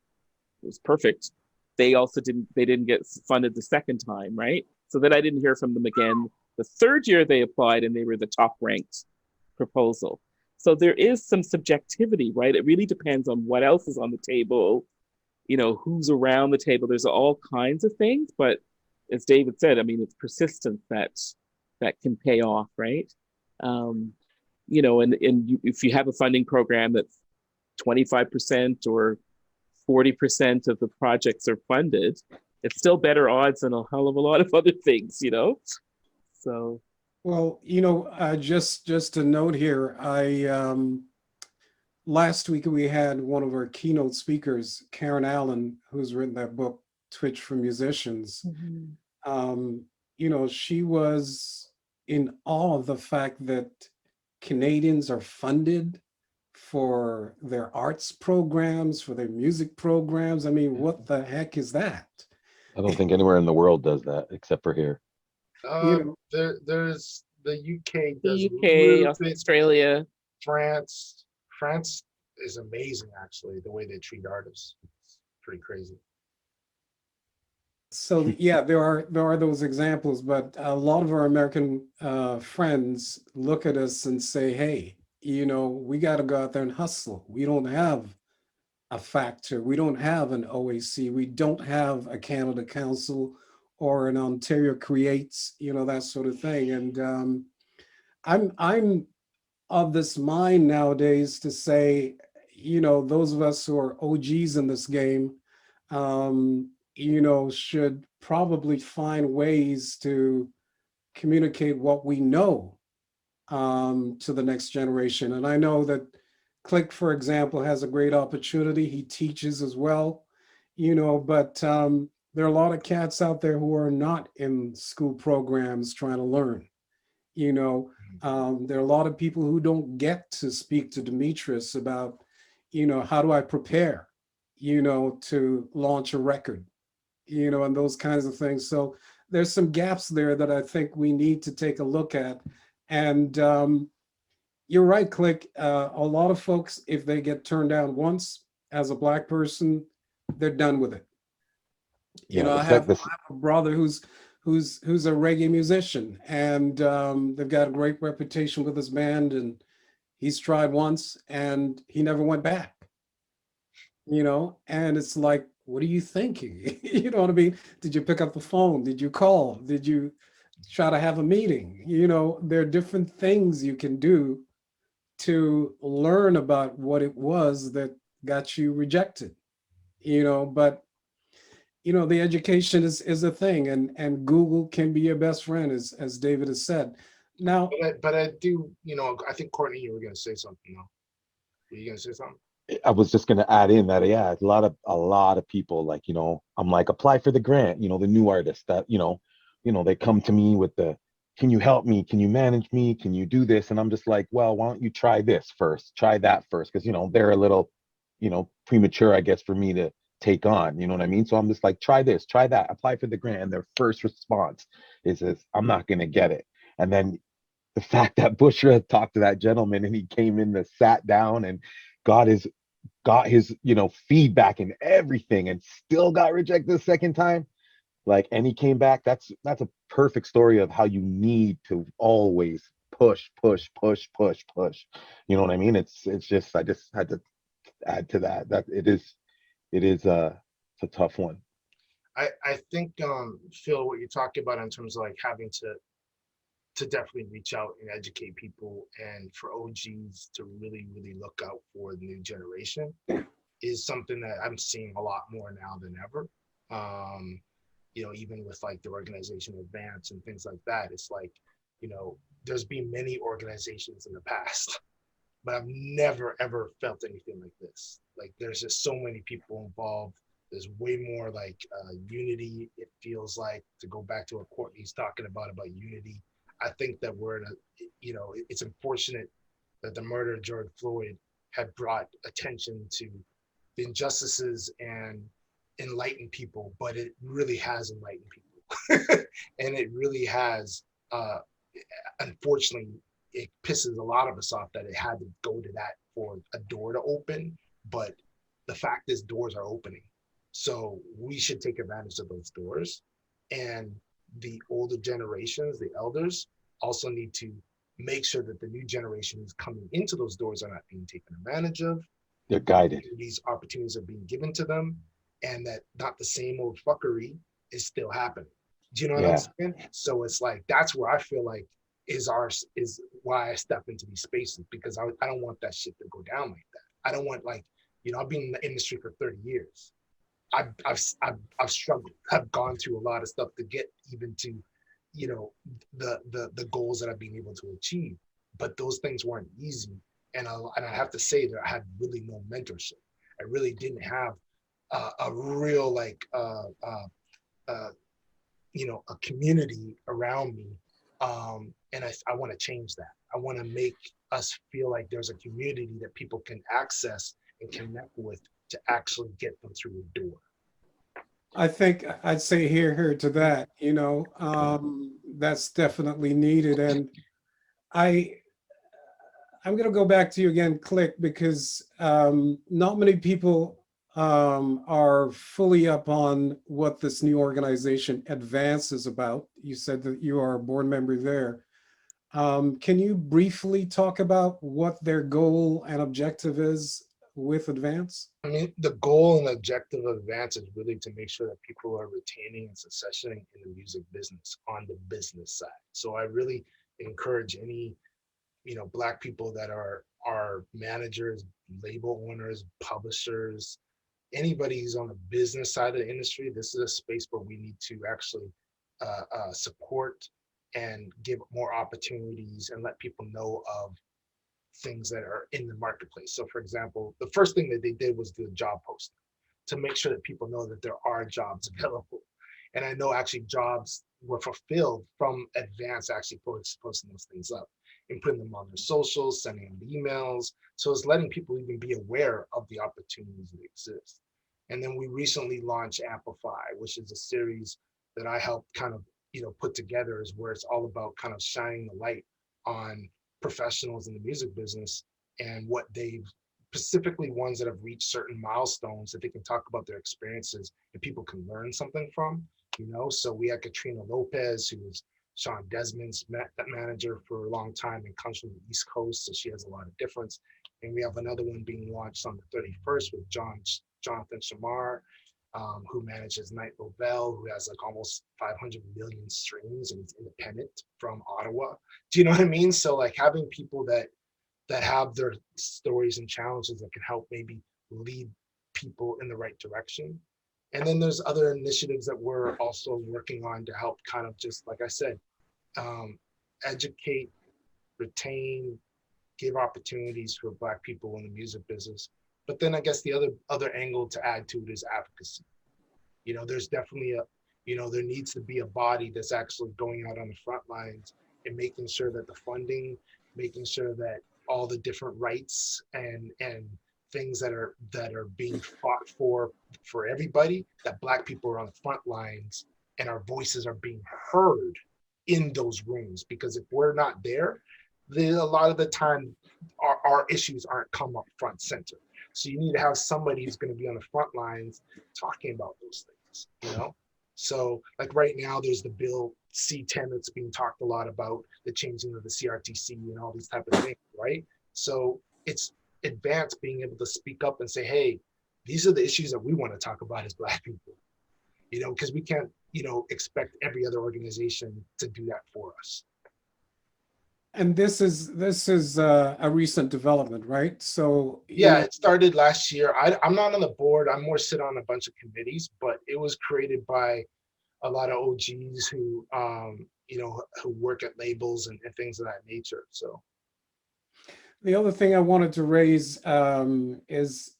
[SPEAKER 3] was perfect. They didn't get funded the second time, right? So then I didn't hear from them again. The third year they applied and they were the top ranked proposal. So there is some subjectivity, right? It really depends on what else is on the table, who's around the table. There's all kinds of things, but as David said, I mean, it's persistence that can pay off, right? If you have a funding program that's 25% or 40% of the projects are funded, it's still better odds than a hell of a lot of other things, So.
[SPEAKER 1] Well, just to note here, last week we had one of our keynote speakers, Karen Allen, who's written that book, Twitch for Musicians. She was in awe of the fact that Canadians are funded for their arts programs, for their music programs. I mean, what the heck is that?
[SPEAKER 5] I don't think anywhere in the world does that except for here.
[SPEAKER 4] There's the UK,
[SPEAKER 3] the UK, Australia,
[SPEAKER 4] France. France is amazing, actually, the way they treat artists. It's pretty crazy.
[SPEAKER 1] So yeah, there are those examples, but a lot of our American friends look at us and say, hey, we got to go out there and hustle. We don't have a factor. We don't have an OAC. We don't have a Canada Council or an Ontario Creates, that sort of thing. And I'm of this mind nowadays to say, those of us who are OGs in this game, should probably find ways to communicate what we know to the next generation. And I know that Click, for example, has a great opportunity. He teaches as well, but there are a lot of cats out there who are not in school programs trying to learn. There are a lot of people who don't get to speak to Demetrius about, how do I prepare, to launch a record, and those kinds of things. So there's some gaps there that I think we need to take a look at. And you're right, Click. A lot of folks, if they get turned down once as a Black person, they're done with it. I have a brother who's a reggae musician, and they've got a great reputation with his band, and he's tried once and he never went back. and it's like, what are you thinking? You know what I mean? Did you pick up the phone? Did you call? Did you try to have a meeting? There are different things you can do to learn about what it was that got you rejected, but the education is a thing, and Google can be your best friend, as David has said. Now,
[SPEAKER 4] But I do, I think Courtney, you were gonna say something. No, were you gonna say something?
[SPEAKER 5] I was just gonna add in that, yeah, a lot of people, like, I'm like, apply for the grant, the new artists that, they come to me with the, can you help me? Can you manage me? Can you do this? And I'm just like, well, why don't you try this first? Try that first. Because, they're a little, premature, I guess, for me to take on, you know what I mean? So I'm just like, try this, try that, apply for the grant. And their first response is, I'm not gonna get it. And then the fact that Bushra talked to that gentleman and he came in and sat down and got his feedback and everything and still got rejected the second time, like, and he came back. That's a perfect story of how you need to always push, push, push, push, push. You know what I mean? It's just, I just had to add to that it's a tough one.
[SPEAKER 4] I think, Phil, what you're talking about in terms of like having to definitely reach out and educate people, and for OGs to really, really look out for the new generation is something that I'm seeing a lot more now than ever. Even with like the organization Advance and things like that, it's like, there's been many organizations in the past, but I've never ever felt anything like this. Like, there's just so many people involved. There's way more like unity. It feels like, to go back to what Courtney's talking about unity. I think that we're in it's unfortunate that the murder of George Floyd had brought attention to the injustices and enlightened people, but it really has enlightened people. And it really has, unfortunately, it pisses a lot of us off that it had to go to that for a door to open. But the fact is, doors are opening. So we should take advantage of those doors. And the older generations, the elders, also need to make sure that the new generations coming into those doors are not being taken advantage of.
[SPEAKER 5] They're guided.
[SPEAKER 4] These opportunities are being given to them, and that not the same old fuckery is still happening. Do you know what I'm saying? So it's like, that's where I feel like is why I step into these spaces, because I don't want that shit to go down like that. I don't want, like, I've been in the industry for 30 years. I've struggled. I've gone through a lot of stuff to get even to, the goals that I've been able to achieve. But those things weren't easy, and I have to say that I had really no mentorship. I really didn't have a real a community around me, and I want to change that. I want to make us feel like there's a community that people can access and connect with to actually get them through the door.
[SPEAKER 1] I think I'd say here to that. That's definitely needed, and I'm going to go back to you again, Click, because not many people are fully up on what this new organization Advance is about. You said that you are a board member there. Can you briefly talk about what their goal and objective is with Advance?
[SPEAKER 4] I mean, the goal and objective of Advance is really to make sure that people are retaining and successioning in the music business on the business side. So I really encourage any, Black people that are managers, label owners, publishers, anybody who's on the business side of the industry. This is a space where we need to actually support and give more opportunities and let people know of things that are in the marketplace. So for example, the first thing that they did was do a job posting to make sure that people know that there are jobs available. And I know actually jobs were fulfilled from Advance actually posting those things up and putting them on their socials, sending them emails. So it's letting people even be aware of the opportunities that exist. And then we recently launched Amplify, which is a series that I helped kind of, put together, is where it's all about kind of shining the light on professionals in the music business and what they've, specifically ones that have reached certain milestones that they can talk about their experiences and people can learn something from. So we had Katrina Lopez, who was Sean Desmond's manager for a long time and comes from the East Coast, so she has a lot of difference. And we have another one being launched on the 31st with John Jonathan Shamar, who manages Night Lovell, who has like almost 500 million streams and is independent from Ottawa. Do you know what I mean? So like having people that have their stories and challenges that can help maybe lead people in the right direction. And then there's other initiatives that we're also working on to help kind of just, like I said, educate, retain, give opportunities for Black people in the music business. But then I guess the other angle to add to it is advocacy. You know, there's definitely there needs to be a body that's actually going out on the front lines and making sure that the funding, making sure that all the different rights and things that are being fought for everybody, that Black people are on the front lines and our voices are being heard in those rooms. Because if we're not there, then a lot of the time our issues aren't come up front center. So you need to have somebody who's going to be on the front lines talking about those things, you know? So like right now there's the bill C10 that's being talked a lot about, the changing of the CRTC and all these type of things, right? So it's advanced being able to speak up and say, hey, these are the issues that we want to talk about as Black people, you know, because we can't, expect every other organization to do that for us.
[SPEAKER 1] And this is a recent development, right? So
[SPEAKER 4] yeah, it started last year. I'm not on the board. I'm more sit on a bunch of committees, but it was created by a lot of OGs who who work at labels and things of that nature. So
[SPEAKER 1] the other thing I wanted to raise is,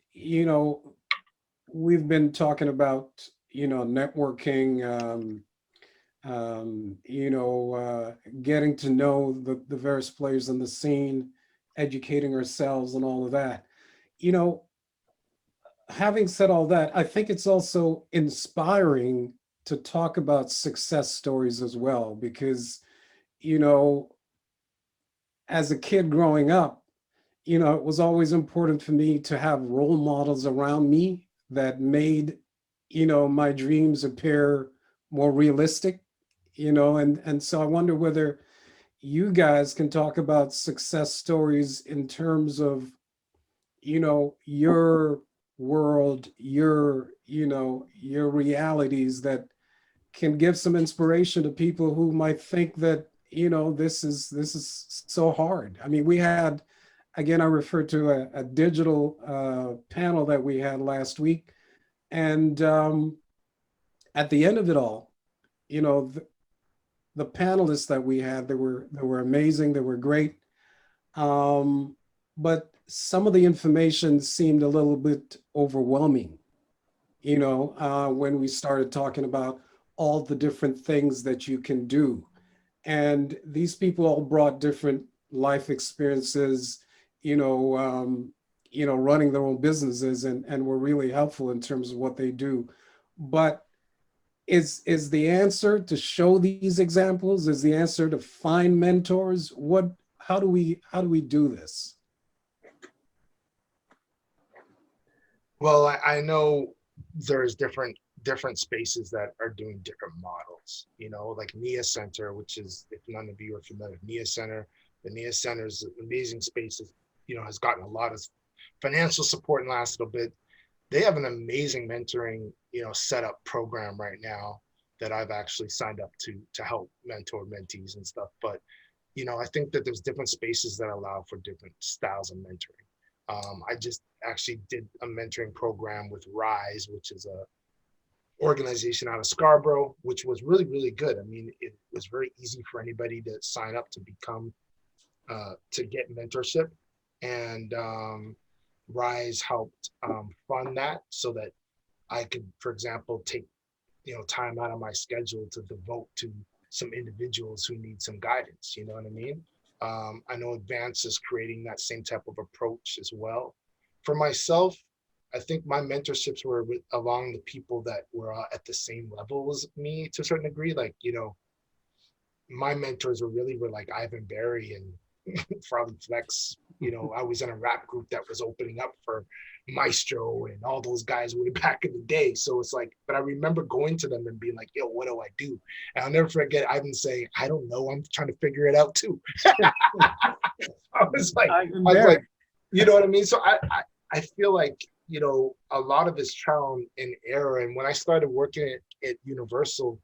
[SPEAKER 1] we've been talking about, networking, getting to know the various players in the scene, educating ourselves and all of that. Having said all that, I think it's also inspiring to talk about success stories as well, because, as a kid growing up, it was always important for me to have role models around me that made, my dreams appear more realistic, and so I wonder whether you guys can talk about success stories in terms of, your world, your realities that can give some inspiration to people who might think that, this is so hard. I mean, we had, again, I refer to a digital panel that we had last week. And at the end of it all, the panelists that we had, they were amazing, they were great. But some of the information seemed a little bit overwhelming, when we started talking about all the different things that you can do. And these people all brought different life experiences, running their own businesses and were really helpful in terms of what they do. But is the answer to show these examples? Is the answer to find mentors? How do we do this?
[SPEAKER 4] Well, I know there's different spaces that are doing different models, like NIA Center, which is, if none of you are familiar with NIA Center, the NIA Center is an amazing space, has gotten a lot of financial support in the last little bit. They have an amazing mentoring, setup program right now that I've actually signed up to help mentor mentees and stuff. But, I think that there's different spaces that allow for different styles of mentoring. I just actually did a mentoring program with Rise, which is a organization out of Scarborough, which was really, really good. I mean, it was very easy for anybody to sign up to become, to get mentorship. And Rise helped fund that so that I could, for example, take time out of my schedule to devote to some individuals who need some guidance. You know what I mean? I know Advance is creating that same type of approach as well. For myself, I think my mentorships were along the people that were at the same level as me to a certain degree. Like, my mentors were like Ivan Barry and Farley Flex. I was in a rap group that was opening up for Maestro and all those guys way back in the day. So it's like, but I remember going to them and being like, yo, what do I do? And I'll never forget Ivan saying, I don't know, I'm trying to figure it out too. I was like, you know what I mean? So I feel like, you know, a lot of it's trial and error. And when I started working at Universal,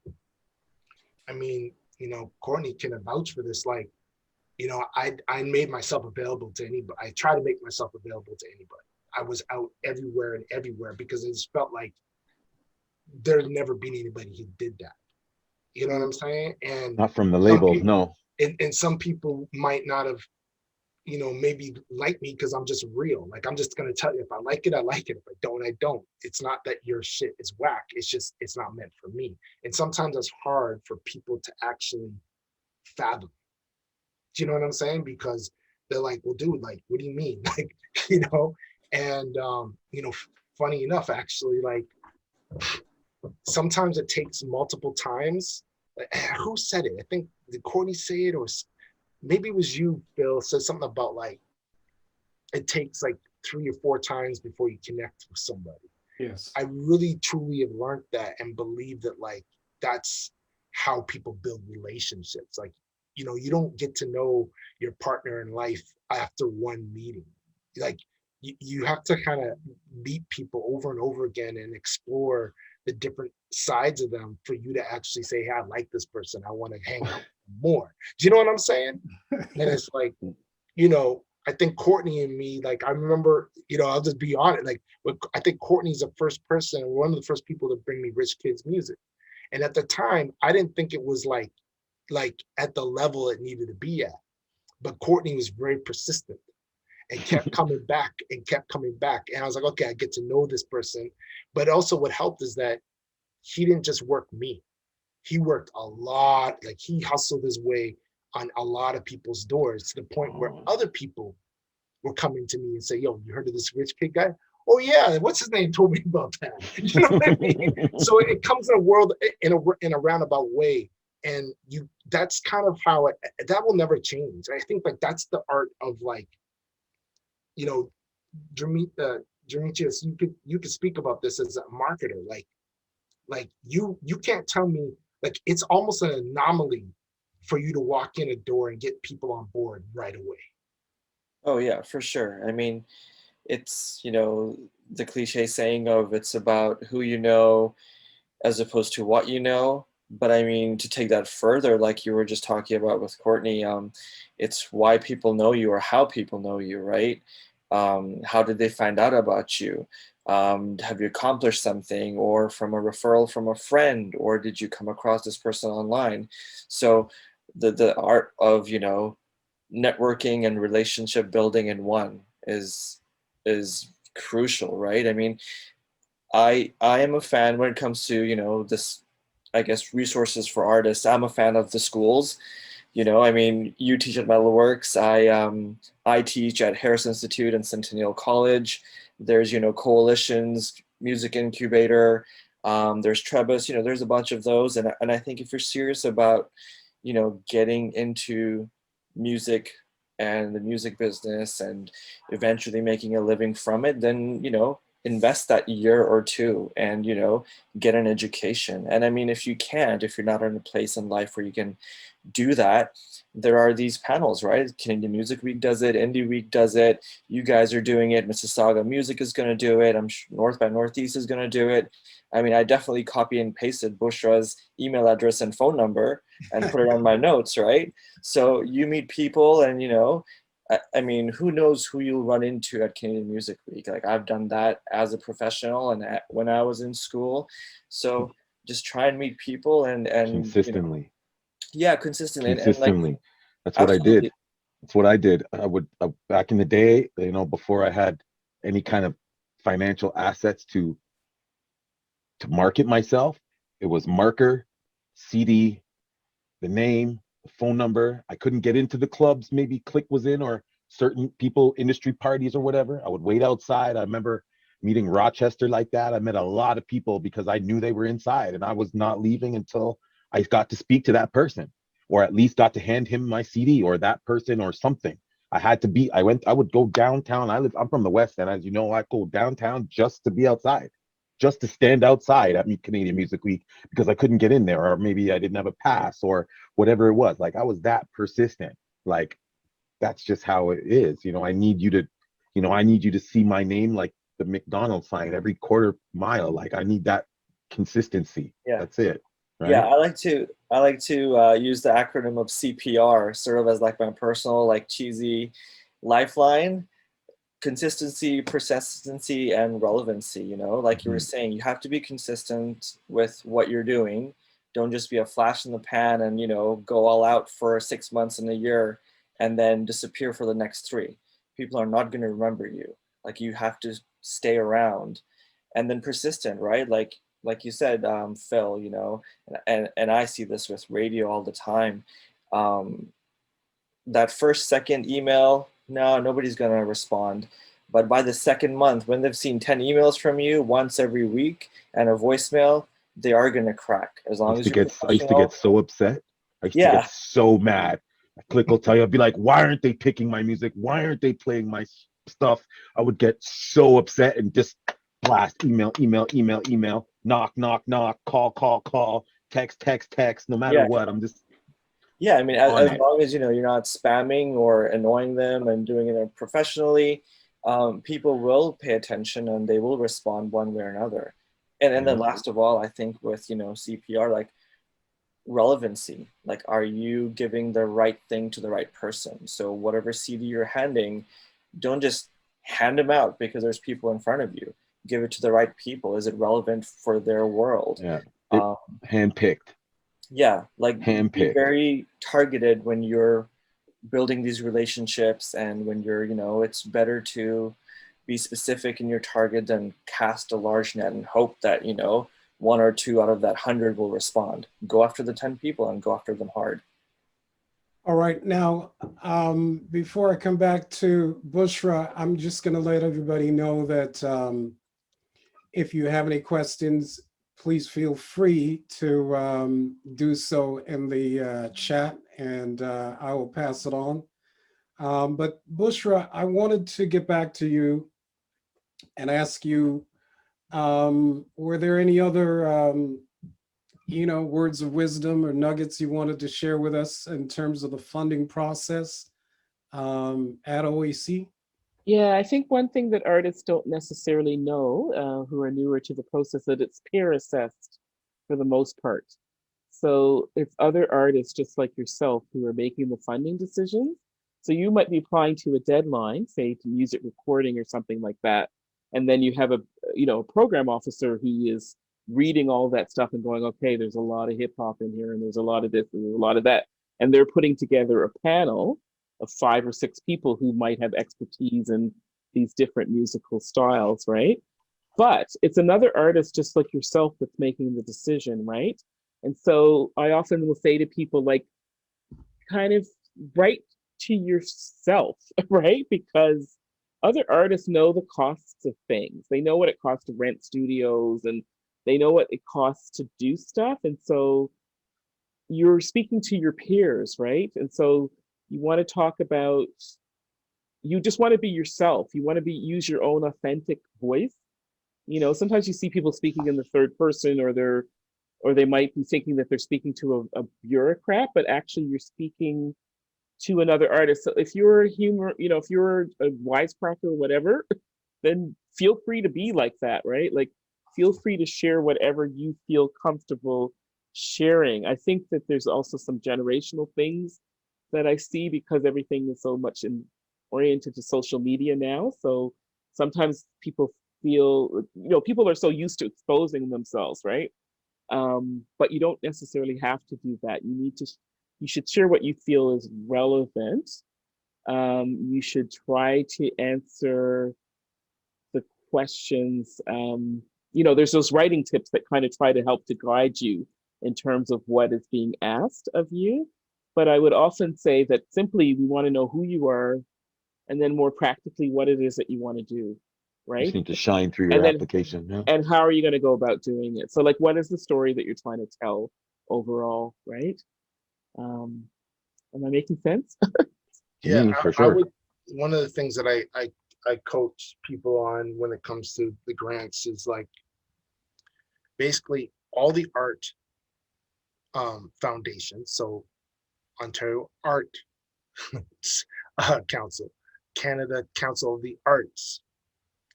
[SPEAKER 4] I mean, you know, Courtney can vouch for this. Like, you know, I made myself available to anybody. I try to make myself available to anybody. I was out everywhere and everywhere because it just felt like there's never been anybody who did that. You know what I'm saying? And
[SPEAKER 5] Not from the
[SPEAKER 4] some
[SPEAKER 5] labels,
[SPEAKER 4] people,
[SPEAKER 5] no.
[SPEAKER 4] and some people might not have, you know, maybe like me because I'm just real. Like, I'm just gonna tell you, if I like it, I like it. If I don't, I don't. It's not that your shit is whack. It's just, it's not meant for me. And sometimes it's hard for people to actually fathom. Do you know what I'm saying? Because they're like, well, dude, like, what do you mean? Like, you know, and you know, funny enough, actually, like, sometimes it takes multiple times. Who said it? I think, did Courtney say it, or maybe it was you, Bill, said something about like it takes like 3 or 4 times before you connect with somebody.
[SPEAKER 1] Yes.
[SPEAKER 4] I really truly have learned that and believe that, like, that's how people build relationships. Like, you know, you don't get to know your partner in life after one meeting. Like, you have to kind of meet people over and over again and explore the different sides of them for you to actually say, hey, I like this person, I want to hang out more. Do you know what I'm saying? And it's like, you know, I think Courtney and me, like, I remember, you know, I'll just be honest, like, I think Courtney's the first person, one of the first people to bring me Rich Kids music. And at the time, I didn't think it was like at the level it needed to be at. But Courtney was very persistent and kept coming back and kept coming back. And I was like, okay, I get to know this person. But also what helped is that he didn't just work me. He worked a lot, like he hustled his way on a lot of people's doors to the point where other people were coming to me and say, yo, you heard of this Rich Kid guy? Oh yeah, what's his name told me about that. You know what I mean? So it comes in a world in a roundabout way. And that's kind of how that will never change. I think like that's the art of, like, you know, Demetrius, you could speak about this as a marketer. Like you can't tell me, like, it's almost an anomaly for you to walk in a door and get people on board right away.
[SPEAKER 2] Oh yeah, for sure. I mean, it's, you know, the cliche saying of it's about who you know as opposed to what you know. But I mean, to take that further, like you were just talking about with Courtney, it's why people know you or how people know you, right? How did they find out about you? Have you accomplished something, or from a referral from a friend, or did you come across this person online? So the art of, you know, networking and relationship building in one is crucial, right? I mean, I am a fan when it comes to, you know, this, I guess, resources for artists. I'm a fan of the schools. You know, I mean, you teach at Metalworks. I teach at Harris Institute and Centennial College. There's, you know, coalitions, music incubator. There's Trebus. You know, there's a bunch of those, and I think if you're serious about, you know, getting into music and the music business and eventually making a living from it, then, you know, invest that year or two and, you know, get an education. And I mean, if you can't, if you're not in a place in life where you can do that, there are these panels, right? Canadian Music Week does it, Indie Week does it, you guys are doing it, Sauga Music is going to do it, I'm sure North by Northeast is going to do it. I mean, I definitely copy and pasted Bushra's email address and phone number and put it on my notes, right? So you meet people and, you know, I mean, who knows who you'll run into at Canadian Music Week? Like, I've done that as a professional and when I was in school. So just try and meet people and
[SPEAKER 5] Consistently.
[SPEAKER 2] You know, yeah, consistently. And like,
[SPEAKER 5] Consistently. That's what I did.
[SPEAKER 2] absolutely.
[SPEAKER 5] That's what I did. I would, back in the day, you know, before I had any kind of financial assets to market myself, it was marker, CD, the name, the phone number. I couldn't get into the clubs. Maybe Click was in, or certain people, industry parties or whatever. I would wait outside. I remember meeting Rochester like that. I met a lot of people because I knew they were inside, and I was not leaving until I got to speak to that person, or at least got to hand him my CD, or that person, or something. I had to be, I would go downtown. I'm from the West End. As you know, I go downtown just to be outside, just to stand outside at Canadian Music Week because I couldn't get in there, or maybe I didn't have a pass, or whatever it was. Like, I was that persistent. Like, that's just how it is. You know, I need you to see my name, like the McDonald's sign every quarter mile. Like I need that consistency.
[SPEAKER 2] Yeah.
[SPEAKER 5] That's it. Right?
[SPEAKER 2] Yeah, I like to use the acronym of CPR sort of as like my personal like cheesy lifeline. Consistency, persistency, and relevancy, you know, like you were saying, you have to be consistent with what you're doing. Don't just be a flash in the pan and, you know, go all out for 6 months and a year and then disappear for the next 3. People are not going to remember you. Like you have to stay around. And then persistent, right? Like you said, Phil, you know, and I see this with radio all the time. That first, second email, no, nobody's going to respond. But by the second month, when they've seen 10 emails from you once every week and a voicemail, they are going to crack as long as you're
[SPEAKER 5] I used to get so upset. I used to get so mad. Click will tell you, I'd be like, why aren't they picking my music? Why aren't they playing my stuff? I would get so upset and just blast email, knock, call, text, no matter what. I'm just
[SPEAKER 2] yeah. I mean, as long as you know you're not spamming or annoying them and doing it professionally, people will pay attention and they will respond one way or another. And then last of all, I think with, you know, CPR, like relevancy, like are you giving the right thing to the right person? So whatever CD you're handing, don't just hand them out because there's people in front of you. Give it to the right people. Is it relevant for their world?
[SPEAKER 5] Yeah, handpicked.
[SPEAKER 2] Yeah, like
[SPEAKER 5] handpicked.
[SPEAKER 2] Be very targeted when you're building these relationships, and when you're, you know, it's better to be specific in your target than cast a large net and hope that, you know, 1 or 2 out of that 100 will respond. Go after the 10 people and go after them hard.
[SPEAKER 1] All right, now, before I come back to Bushra, I'm just going to let everybody know that if you have any questions, please feel free to do so in the chat, and I will pass it on. But Bushra, I wanted to get back to you and ask you, were there any other you know, words of wisdom or nuggets you wanted to share with us in terms of the funding process at OEC?
[SPEAKER 3] Yeah, I think one thing that artists don't necessarily know, who are newer to the process, that it's peer assessed for the most part. So it's other artists just like yourself who are making the funding decisions. So you might be applying to a deadline, say to music recording or something like that, and then you have a, you know, a program officer who is reading all that stuff and going, okay, there's a lot of hip hop in here, and there's a lot of this, and there's a lot of that, and they're putting together a panel of 5 or 6 people who might have expertise in these different musical styles, right? But it's another artist just like yourself that's making the decision, right? And so I often will say to people, like, kind of write to yourself, right? Because other artists know the costs of things. They know what it costs to rent studios, and they know what it costs to do stuff. And so you're speaking to your peers, right? And so you want to talk about, you just want to be yourself. You want to use your own authentic voice. You know, sometimes you see people speaking in the third person, or they might be thinking that they're speaking to a bureaucrat, but actually you're speaking to another artist. So if you're a humor, you know, if you're a wisecracker or whatever, then feel free to be like that, right? Like, feel free to share whatever you feel comfortable sharing. I think that there's also some generational things that I see because everything is so much oriented to social media now. So sometimes people feel, you know, people are so used to exposing themselves, right? But you don't necessarily have to do that. You should share what you feel is relevant. You should try to answer the questions. You know, there's those writing tips that kind of try to help to guide you in terms of what is being asked of you. But I would often say that simply we want to know who you are, and then more practically what it is that you want to do, right?
[SPEAKER 5] You just need to shine through your application. Yeah.
[SPEAKER 3] And how are you going to go about doing it? So, like, what is the story that you're trying to tell overall, right? Am I making sense?
[SPEAKER 4] Yeah,
[SPEAKER 5] for sure.
[SPEAKER 4] One of the things that I coach people on when it comes to the grants is like basically all the art foundations. So Ontario Art Council, Canada Council of the Arts,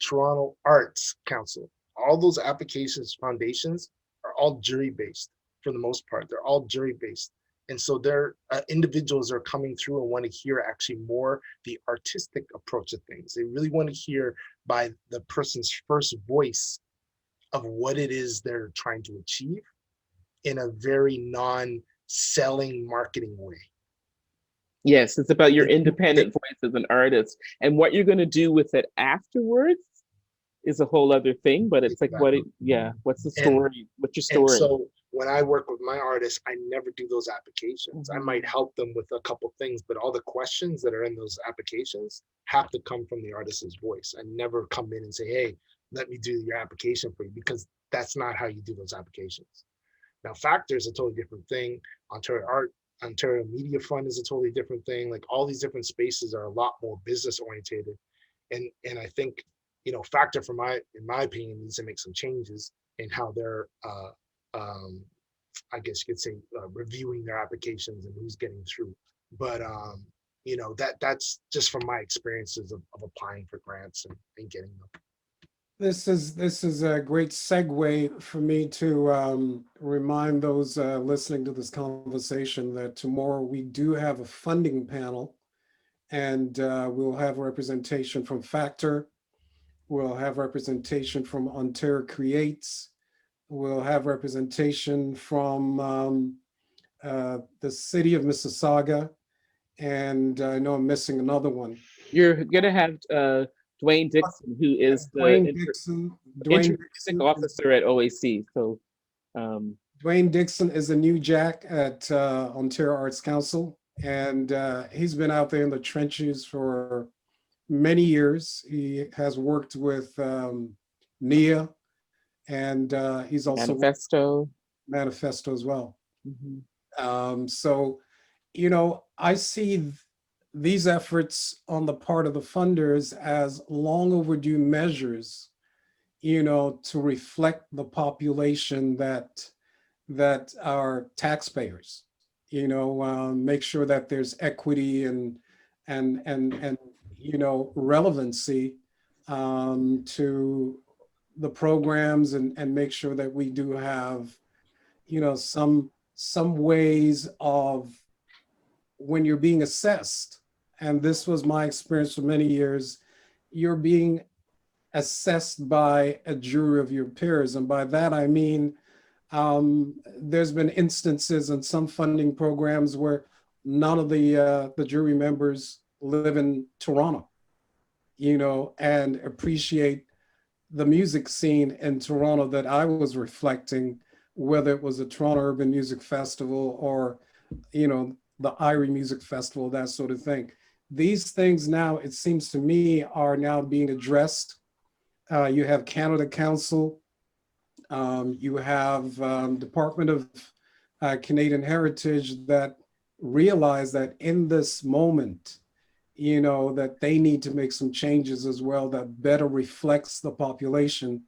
[SPEAKER 4] Toronto Arts Council. All those applications, foundations are all jury based for the most part. They're all jury based. And so they're individuals are coming through and want to hear actually more the artistic approach of things. They really want to hear by the person's first voice of what it is they're trying to achieve in a very non-selling marketing way.
[SPEAKER 3] Yes, it's about your independent voice as an artist, and what you're going to do with it afterwards is a whole other thing. But it's like, what's the story? What's your story?
[SPEAKER 4] And so when I work with my artists, I never do those applications. I might help them with a couple things, but all the questions that are in those applications have to come from the artist's voice. I never come in and say, hey, let me do your application for you, because that's not how you do those applications. Now, Factor is a totally different thing. Ontario Media Fund is a totally different thing. Like, all these different spaces are a lot more business orientated. And I think, Factor, in my opinion, needs to make some changes in how they're, I guess you could say, reviewing their applications and who's getting through. But, that's just from my experiences of applying for grants and getting them.
[SPEAKER 1] This is a great segue for me to remind those listening to this conversation that tomorrow we do have a funding panel, and we'll have representation from Factor. We'll have representation from Ontario Creates. We'll have representation from the city of Mississauga, and I know I'm missing another one.
[SPEAKER 3] You're gonna have Dwayne Dixon, who is the Intermusic officer at OAC. So
[SPEAKER 1] Dwayne Dixon is a new Jack at Ontario Arts Council, and he's been out there in the trenches for many years. He has worked with Nia, and he's also Manifesto as well. So, I see these efforts on the part of the funders as long overdue measures, to reflect the population that are taxpayers, make sure that there's equity and relevancy to the programs, and make sure that we do have, some ways of, when you're being assessed, and this was my experience for many years, you're being assessed by a jury of your peers. And by that, I mean, there's been instances in some funding programs where none of the jury members live in Toronto, and appreciate the music scene in Toronto that I was reflecting, whether it was the Toronto Urban Music Festival or, the Irie Music Festival, that sort of thing. These things now, it seems to me, are now being addressed. You have Canada Council, you have Department of Canadian Heritage that realize that in this moment, that they need to make some changes as well that better reflects the population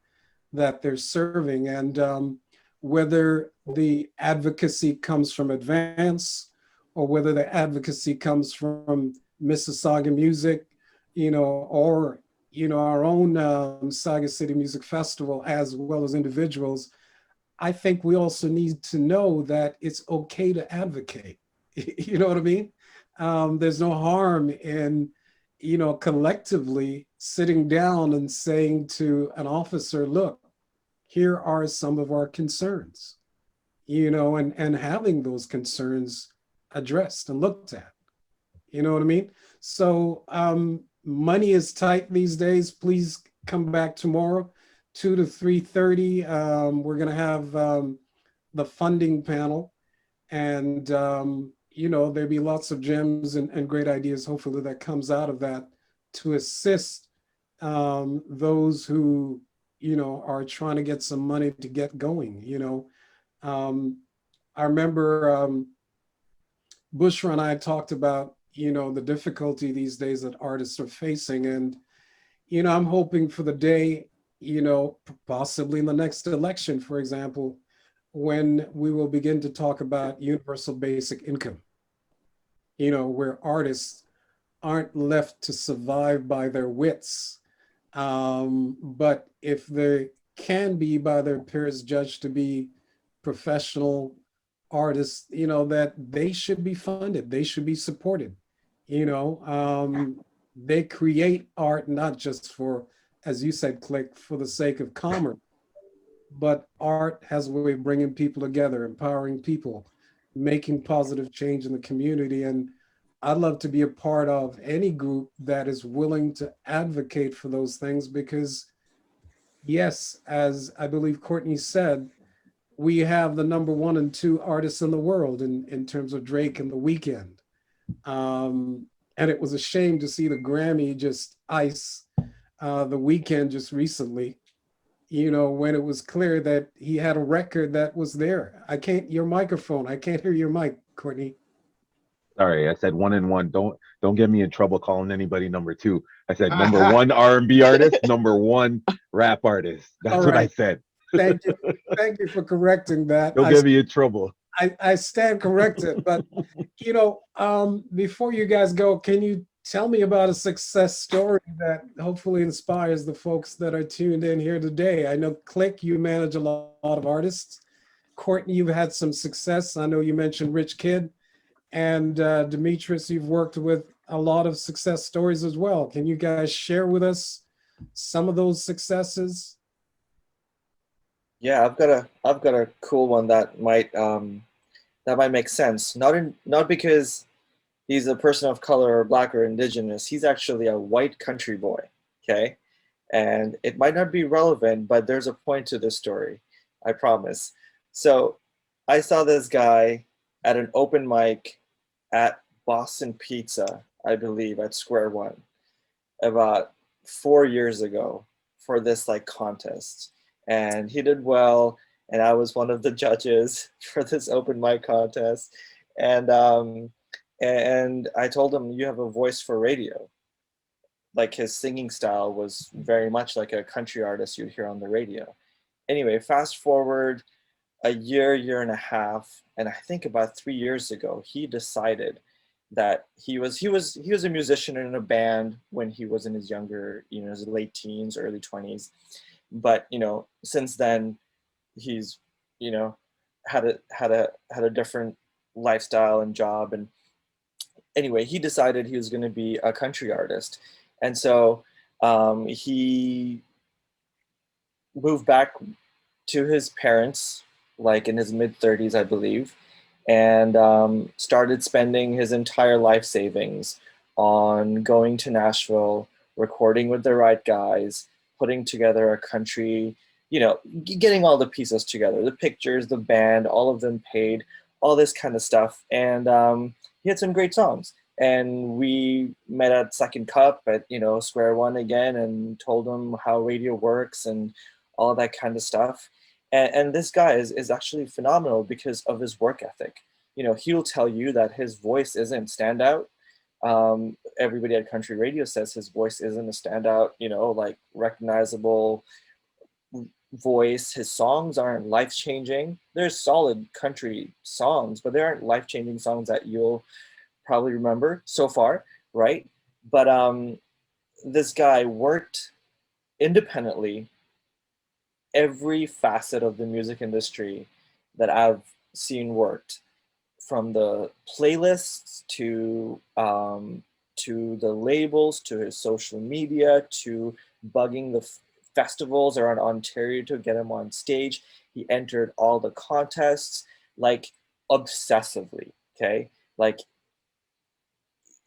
[SPEAKER 1] that they're serving. And whether the advocacy comes from Advance, or whether the advocacy comes from Mississauga Music, or, our own Sauga City Music Festival, as well as individuals, I think we also need to know that it's okay to advocate. You know what I mean? There's no harm in, collectively sitting down and saying to an officer, look, here are some of our concerns, and having those concerns addressed and looked at. You know what I mean? So money is tight these days. Please come back tomorrow, 2 to 3:30. We're going to have the funding panel, and there'll be lots of gems and great ideas, hopefully, that comes out of that to assist those who, are trying to get some money to get going. I remember Bushra and I talked about, the difficulty these days that artists are facing. And, I'm hoping for the day, possibly in the next election, for example, when we will begin to talk about universal basic income, where artists aren't left to survive by their wits, But if they can be by their peers judged to be professional artists, you know, that they should be funded, they should be supported. You know, they create art not just for, as you said, Click, for the sake of commerce, but art has a way of bringing people together, empowering people, making positive change in the community. And I'd love to be a part of any group that is willing to advocate for those things because, yes, as I believe Courtney said, we have the number one and two artists in the world in terms of Drake and The Weeknd. And it was a shame to see the Grammy just ice The Weeknd just recently, you know, when it was clear that he had a record that was there. Your microphone, I can't hear your mic, Courtney.
[SPEAKER 5] Sorry, I said 1 and 1. Don't get me in trouble calling anybody number 2. I said number 1 R&B artist, number 1 rap artist. That's
[SPEAKER 1] All
[SPEAKER 5] what I
[SPEAKER 1] right.
[SPEAKER 5] said.
[SPEAKER 1] Thank you. Thank you for correcting that.
[SPEAKER 5] Don't get me in trouble.
[SPEAKER 1] I stand corrected. But, you know, before you guys go, can you tell me about a success story that hopefully inspires the folks that are tuned in here today? I know, Click, you manage a lot of artists. Courtney, you've had some success. I know you mentioned Rich Kid. And Demetrius, you've worked with a lot of success stories as well. Can you guys share with us some of those successes?
[SPEAKER 2] Yeah, I've got a cool one that might make sense. Not because he's a person of color or black or indigenous. He's actually a white country boy. Okay, and it might not be relevant, but there's a point to this story. I promise. So, I saw this guy at an open mic at Boston Pizza, I believe, at Square One, about 4 years ago for this like contest, and he did well, and I was one of the judges for this open mic contest, and I told him, you have a voice for radio. Like, his singing style was very much like a country artist you'd hear on the radio. Anyway, fast forward a year and a half, and I think about 3 years ago, he decided that he was a musician in a band when he was in his younger, you know, his late teens, early 20s. But, you know, since then, he's, you know, had a different lifestyle and job. And anyway, he decided he was going to be a country artist. And so he moved back to his parents, like in his mid 30s, I believe, and started spending his entire life savings on going to Nashville, recording with the right guys, putting together a country, you know, getting all the pieces together, the pictures, the band, all of them paid, all this kind of stuff. And he had some great songs. And we met at Second Cup at, you know, Square One again, and told him how radio works and all that kind of stuff. And this guy is actually phenomenal because of his work ethic. You know, he'll tell you that his voice isn't standout. Everybody at country radio says his voice isn't a standout, you know, like recognizable voice. His songs aren't life-changing. They're solid country songs, but they aren't life-changing songs that you'll probably remember so far, right? But this guy worked independently every facet of the music industry that I've seen worked, from the playlists to the labels, to his social media, to bugging the festivals around Ontario to get him on stage. He entered all the contests, like, obsessively. Okay, like,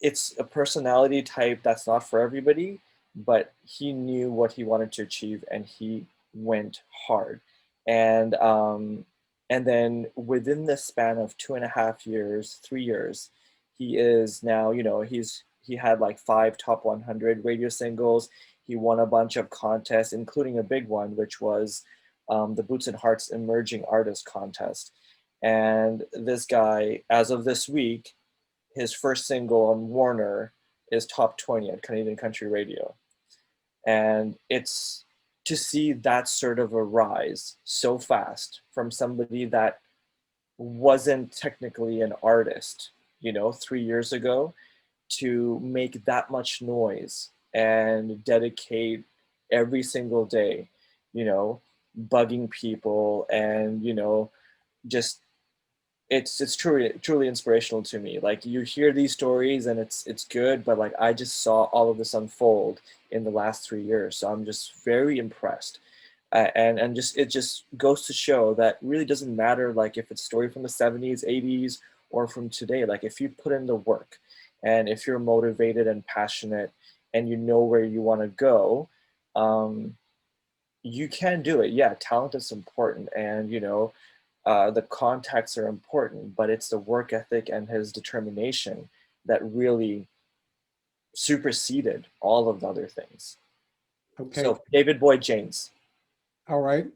[SPEAKER 2] it's a personality type that's not for everybody, but he knew what he wanted to achieve, and he went hard. And then within the span of 2.5 years, 3 years, he is now, you know, he had like 5 top 100 radio singles. He won a bunch of contests, including a big one, which was the Boots and Hearts Emerging Artist Contest. And this guy, as of this week, his first single on Warner is top 20 at Canadian country radio. And it's to see that sort of a rise so fast from somebody that wasn't technically an artist, you know, 3 years ago, to make that much noise and dedicate every single day, you know, bugging people, and, you know, just it's truly inspirational to me. Like, you hear these stories and it's good, but like, I just saw all of this unfold in the last 3 years, so I'm just very impressed. And just, it just goes to show that really doesn't matter, like, if it's a story from the 70s, 80s, or from today. Like, if you put in the work, and if you're motivated and passionate, and you know where you want to go, um, you can do it. Yeah, talent is important, and, you know, the contacts are important, but it's the work ethic and his determination that really superseded all of the other things.
[SPEAKER 1] Okay.
[SPEAKER 2] So David Boyd James.
[SPEAKER 1] All right.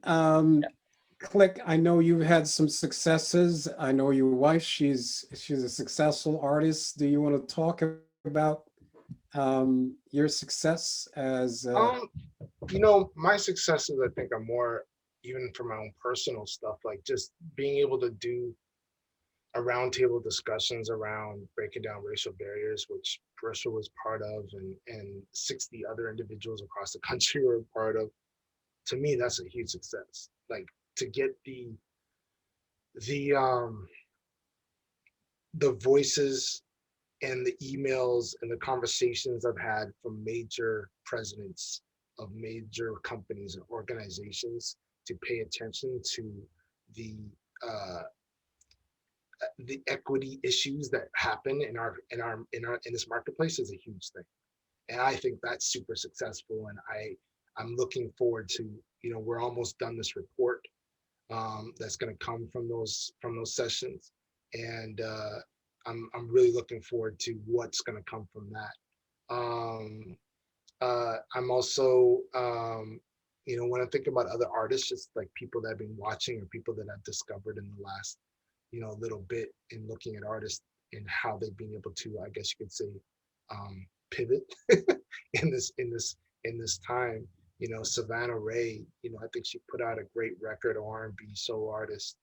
[SPEAKER 1] Click, I know you've had some successes. I know your wife, she's a successful artist. Do you want to talk about your success as
[SPEAKER 4] You know, my successes, I think, are more even for my own personal stuff, like just being able to do a roundtable discussions around breaking down racial barriers, which Bushra was part of, and 60 other individuals across the country were a part of. To me, that's a huge success. Like, to get the the voices and the emails and the conversations I've had from major presidents of major companies and organizations to pay attention to the equity issues that happen in this marketplace is a huge thing. And I think that's super successful. And I'm looking forward to, you know, we're almost done this report that's going to come from those sessions. And I'm really looking forward to what's going to come from that. I'm also, you know, when I think about other artists, just like people that I've been watching or people that I've discovered in the last, you know, little bit in looking at artists and how they've been able to, I guess you could say, pivot in this time. You know, Savannah Ray, you know, I think she put out a great record, R&B soul artist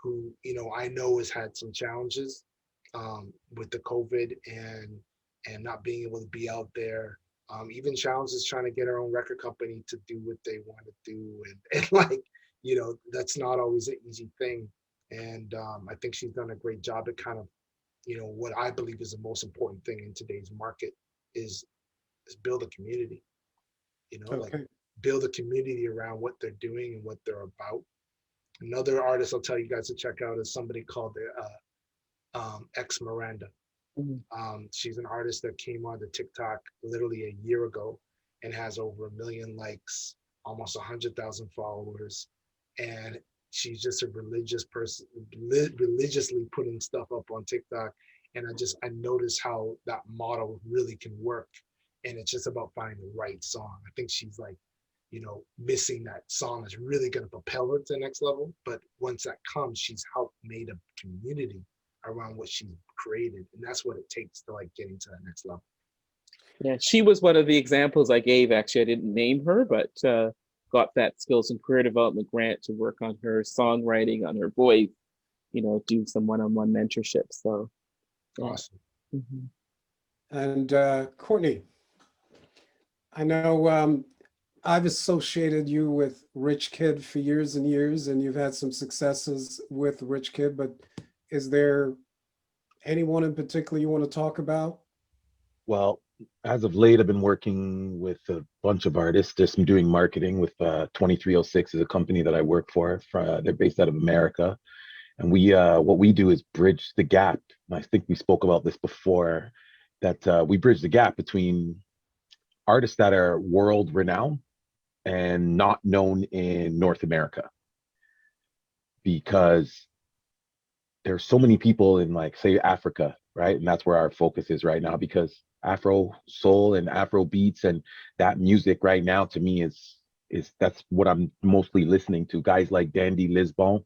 [SPEAKER 4] who, you know, I know has had some challenges with the COVID and not being able to be out there. Even challenges trying to get her own record company to do what they want to do, and like, you know, that's not always an easy thing. And I think she's done a great job at kind of, you know, what I believe is the most important thing in today's market is build a community. You know, like,
[SPEAKER 1] okay.
[SPEAKER 4] build a community around what they're doing and what they're about. Another artist I'll tell you guys to check out is somebody called X Miranda. She's an artist that came onto TikTok literally a year ago and has over 1 million likes, almost 100,000 followers. And she's just a religious person, religiously putting stuff up on TikTok. And I noticed how that model really can work. And it's just about finding the right song. I think she's like, you know, missing that song is really going to propel her to the next level. But once that comes, she's helped made a community around what she's created. And that's what it takes to like getting to that next level.
[SPEAKER 3] Yeah, she was one of the examples I gave. Actually, I didn't name her, but got that skills and career development grant to work on her songwriting, on her voice, you know, do some one-on-one mentorship. So yeah.
[SPEAKER 4] Awesome.
[SPEAKER 3] Mm-hmm.
[SPEAKER 1] And Courtney, I know I've associated you with Rich Kid for years and years, and you've had some successes with Rich Kid, but is there anyone in particular you want to talk about?
[SPEAKER 5] Well, as of late, I've been working with a bunch of artists. Just I'm doing marketing with 2306 is a company that I work for. They're based out of America. And we what we do is bridge the gap. And I think we spoke about this before, that we bridge the gap between artists that are world renowned and not known in North America. Because there's so many people in, like, say, Africa, right? And that's where our focus is right now, because Afro soul and Afro beats and that music right now, to me, is that's what I'm mostly listening to. Guys like Dandy Lisbon,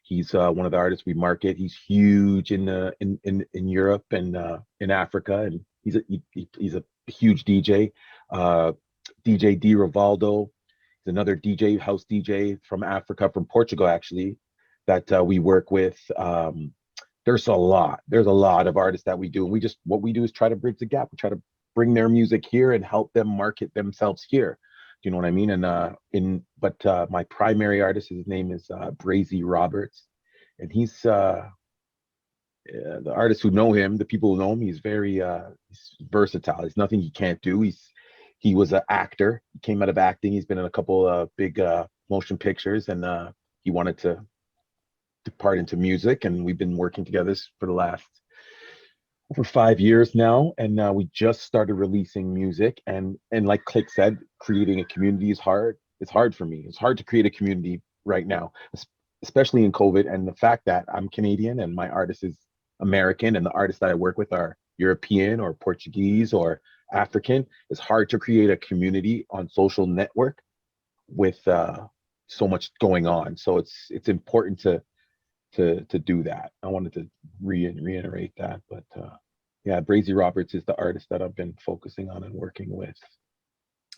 [SPEAKER 5] he's one of the artists we market. He's huge in Europe and in Africa, and he's a huge DJ. DJ D Rivaldo is another DJ, house DJ from Africa, from Portugal actually, that we work with. There's a lot of artists that we do, and what we do is try to bridge the gap. We try to bring their music here and help them market themselves here. you know what I mean? And my primary artist, his name is Brazy Roberts, and he's the artists who know him, the people who know him, he's very he's versatile. There's nothing he can't do. He was an actor. He came out of acting. He's been in a couple of big motion pictures, and he wanted to depart into music. And we've been working together for the last over 5 years now. And we just started releasing music. And like Click said, creating a community is hard. It's hard for me. It's hard to create a community right now, especially in COVID. And the fact that I'm Canadian and my artist is American, and the artists that I work with are European or Portuguese or African, it's hard to create a community on social network with so much going on. So it's important to do that. I wanted to reiterate that, but yeah, Brazy Roberts is the artist that I've been focusing on and working with.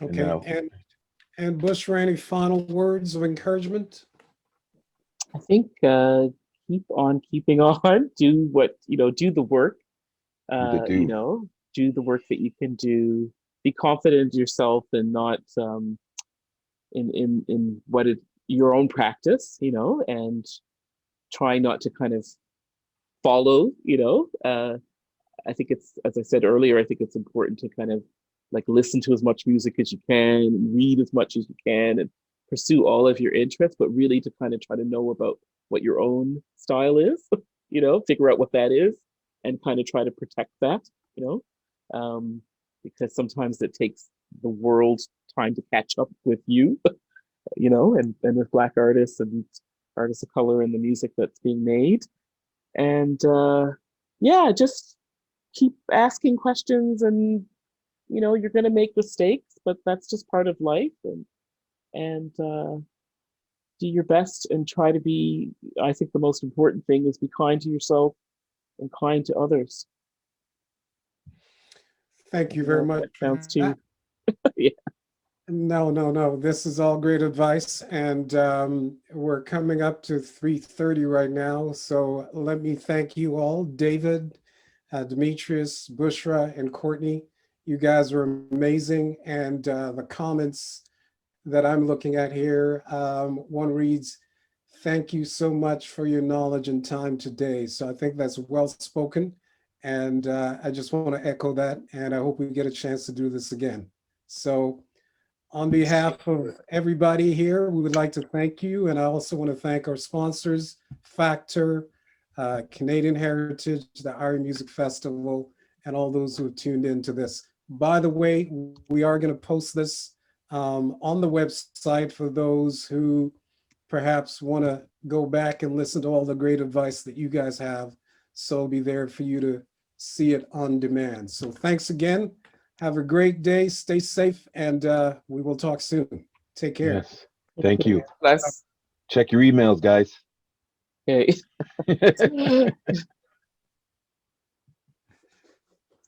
[SPEAKER 1] Okay, and Bushra, any final words of encouragement?
[SPEAKER 3] I think keep on keeping on. Do what do the work. Do the work that you can do. Be confident in yourself and not in your own practice. And try not to kind of follow. I think it's, as I said earlier, I think it's important to kind of like listen to as much music as you can, and read as much as you can, and pursue all of your interests, but really to kind of try to know about what your own style is, figure out what that is and kind of try to protect that, because sometimes it takes the world time to catch up with you, and with Black artists and artists of color and the music that's being made. And yeah, just keep asking questions, and you're going to make mistakes, but that's just part of life. And do your best and try to be, I think the most important thing is be kind to yourself and kind to others.
[SPEAKER 1] Thank you very much.
[SPEAKER 3] That sounds too. Yeah.
[SPEAKER 1] No. This is all great advice. And we're coming up to 3:30 right now. So let me thank you all, David, Demetrius, Bushra, and Courtney. You guys are amazing. And the comments that I'm looking at here, one reads, "Thank you so much for your knowledge and time today." So I think that's well spoken. And I just want to echo that. And I hope we get a chance to do this again. So on behalf of everybody here, we would like to thank you. And I also want to thank our sponsors, Factor, Canadian Heritage, the Iron Music Festival, and all those who have tuned into this. By the way, we are going to post this on the website for those who perhaps want to go back and listen to all the great advice that you guys have. So it'll be there for you to see it on demand. So thanks again. Have a great day. Stay safe, and we will talk soon. Take care.
[SPEAKER 5] Yes. Thank you.
[SPEAKER 3] Bless.
[SPEAKER 5] Check your emails, guys.
[SPEAKER 3] Okay.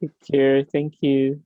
[SPEAKER 3] Take care. Thank you.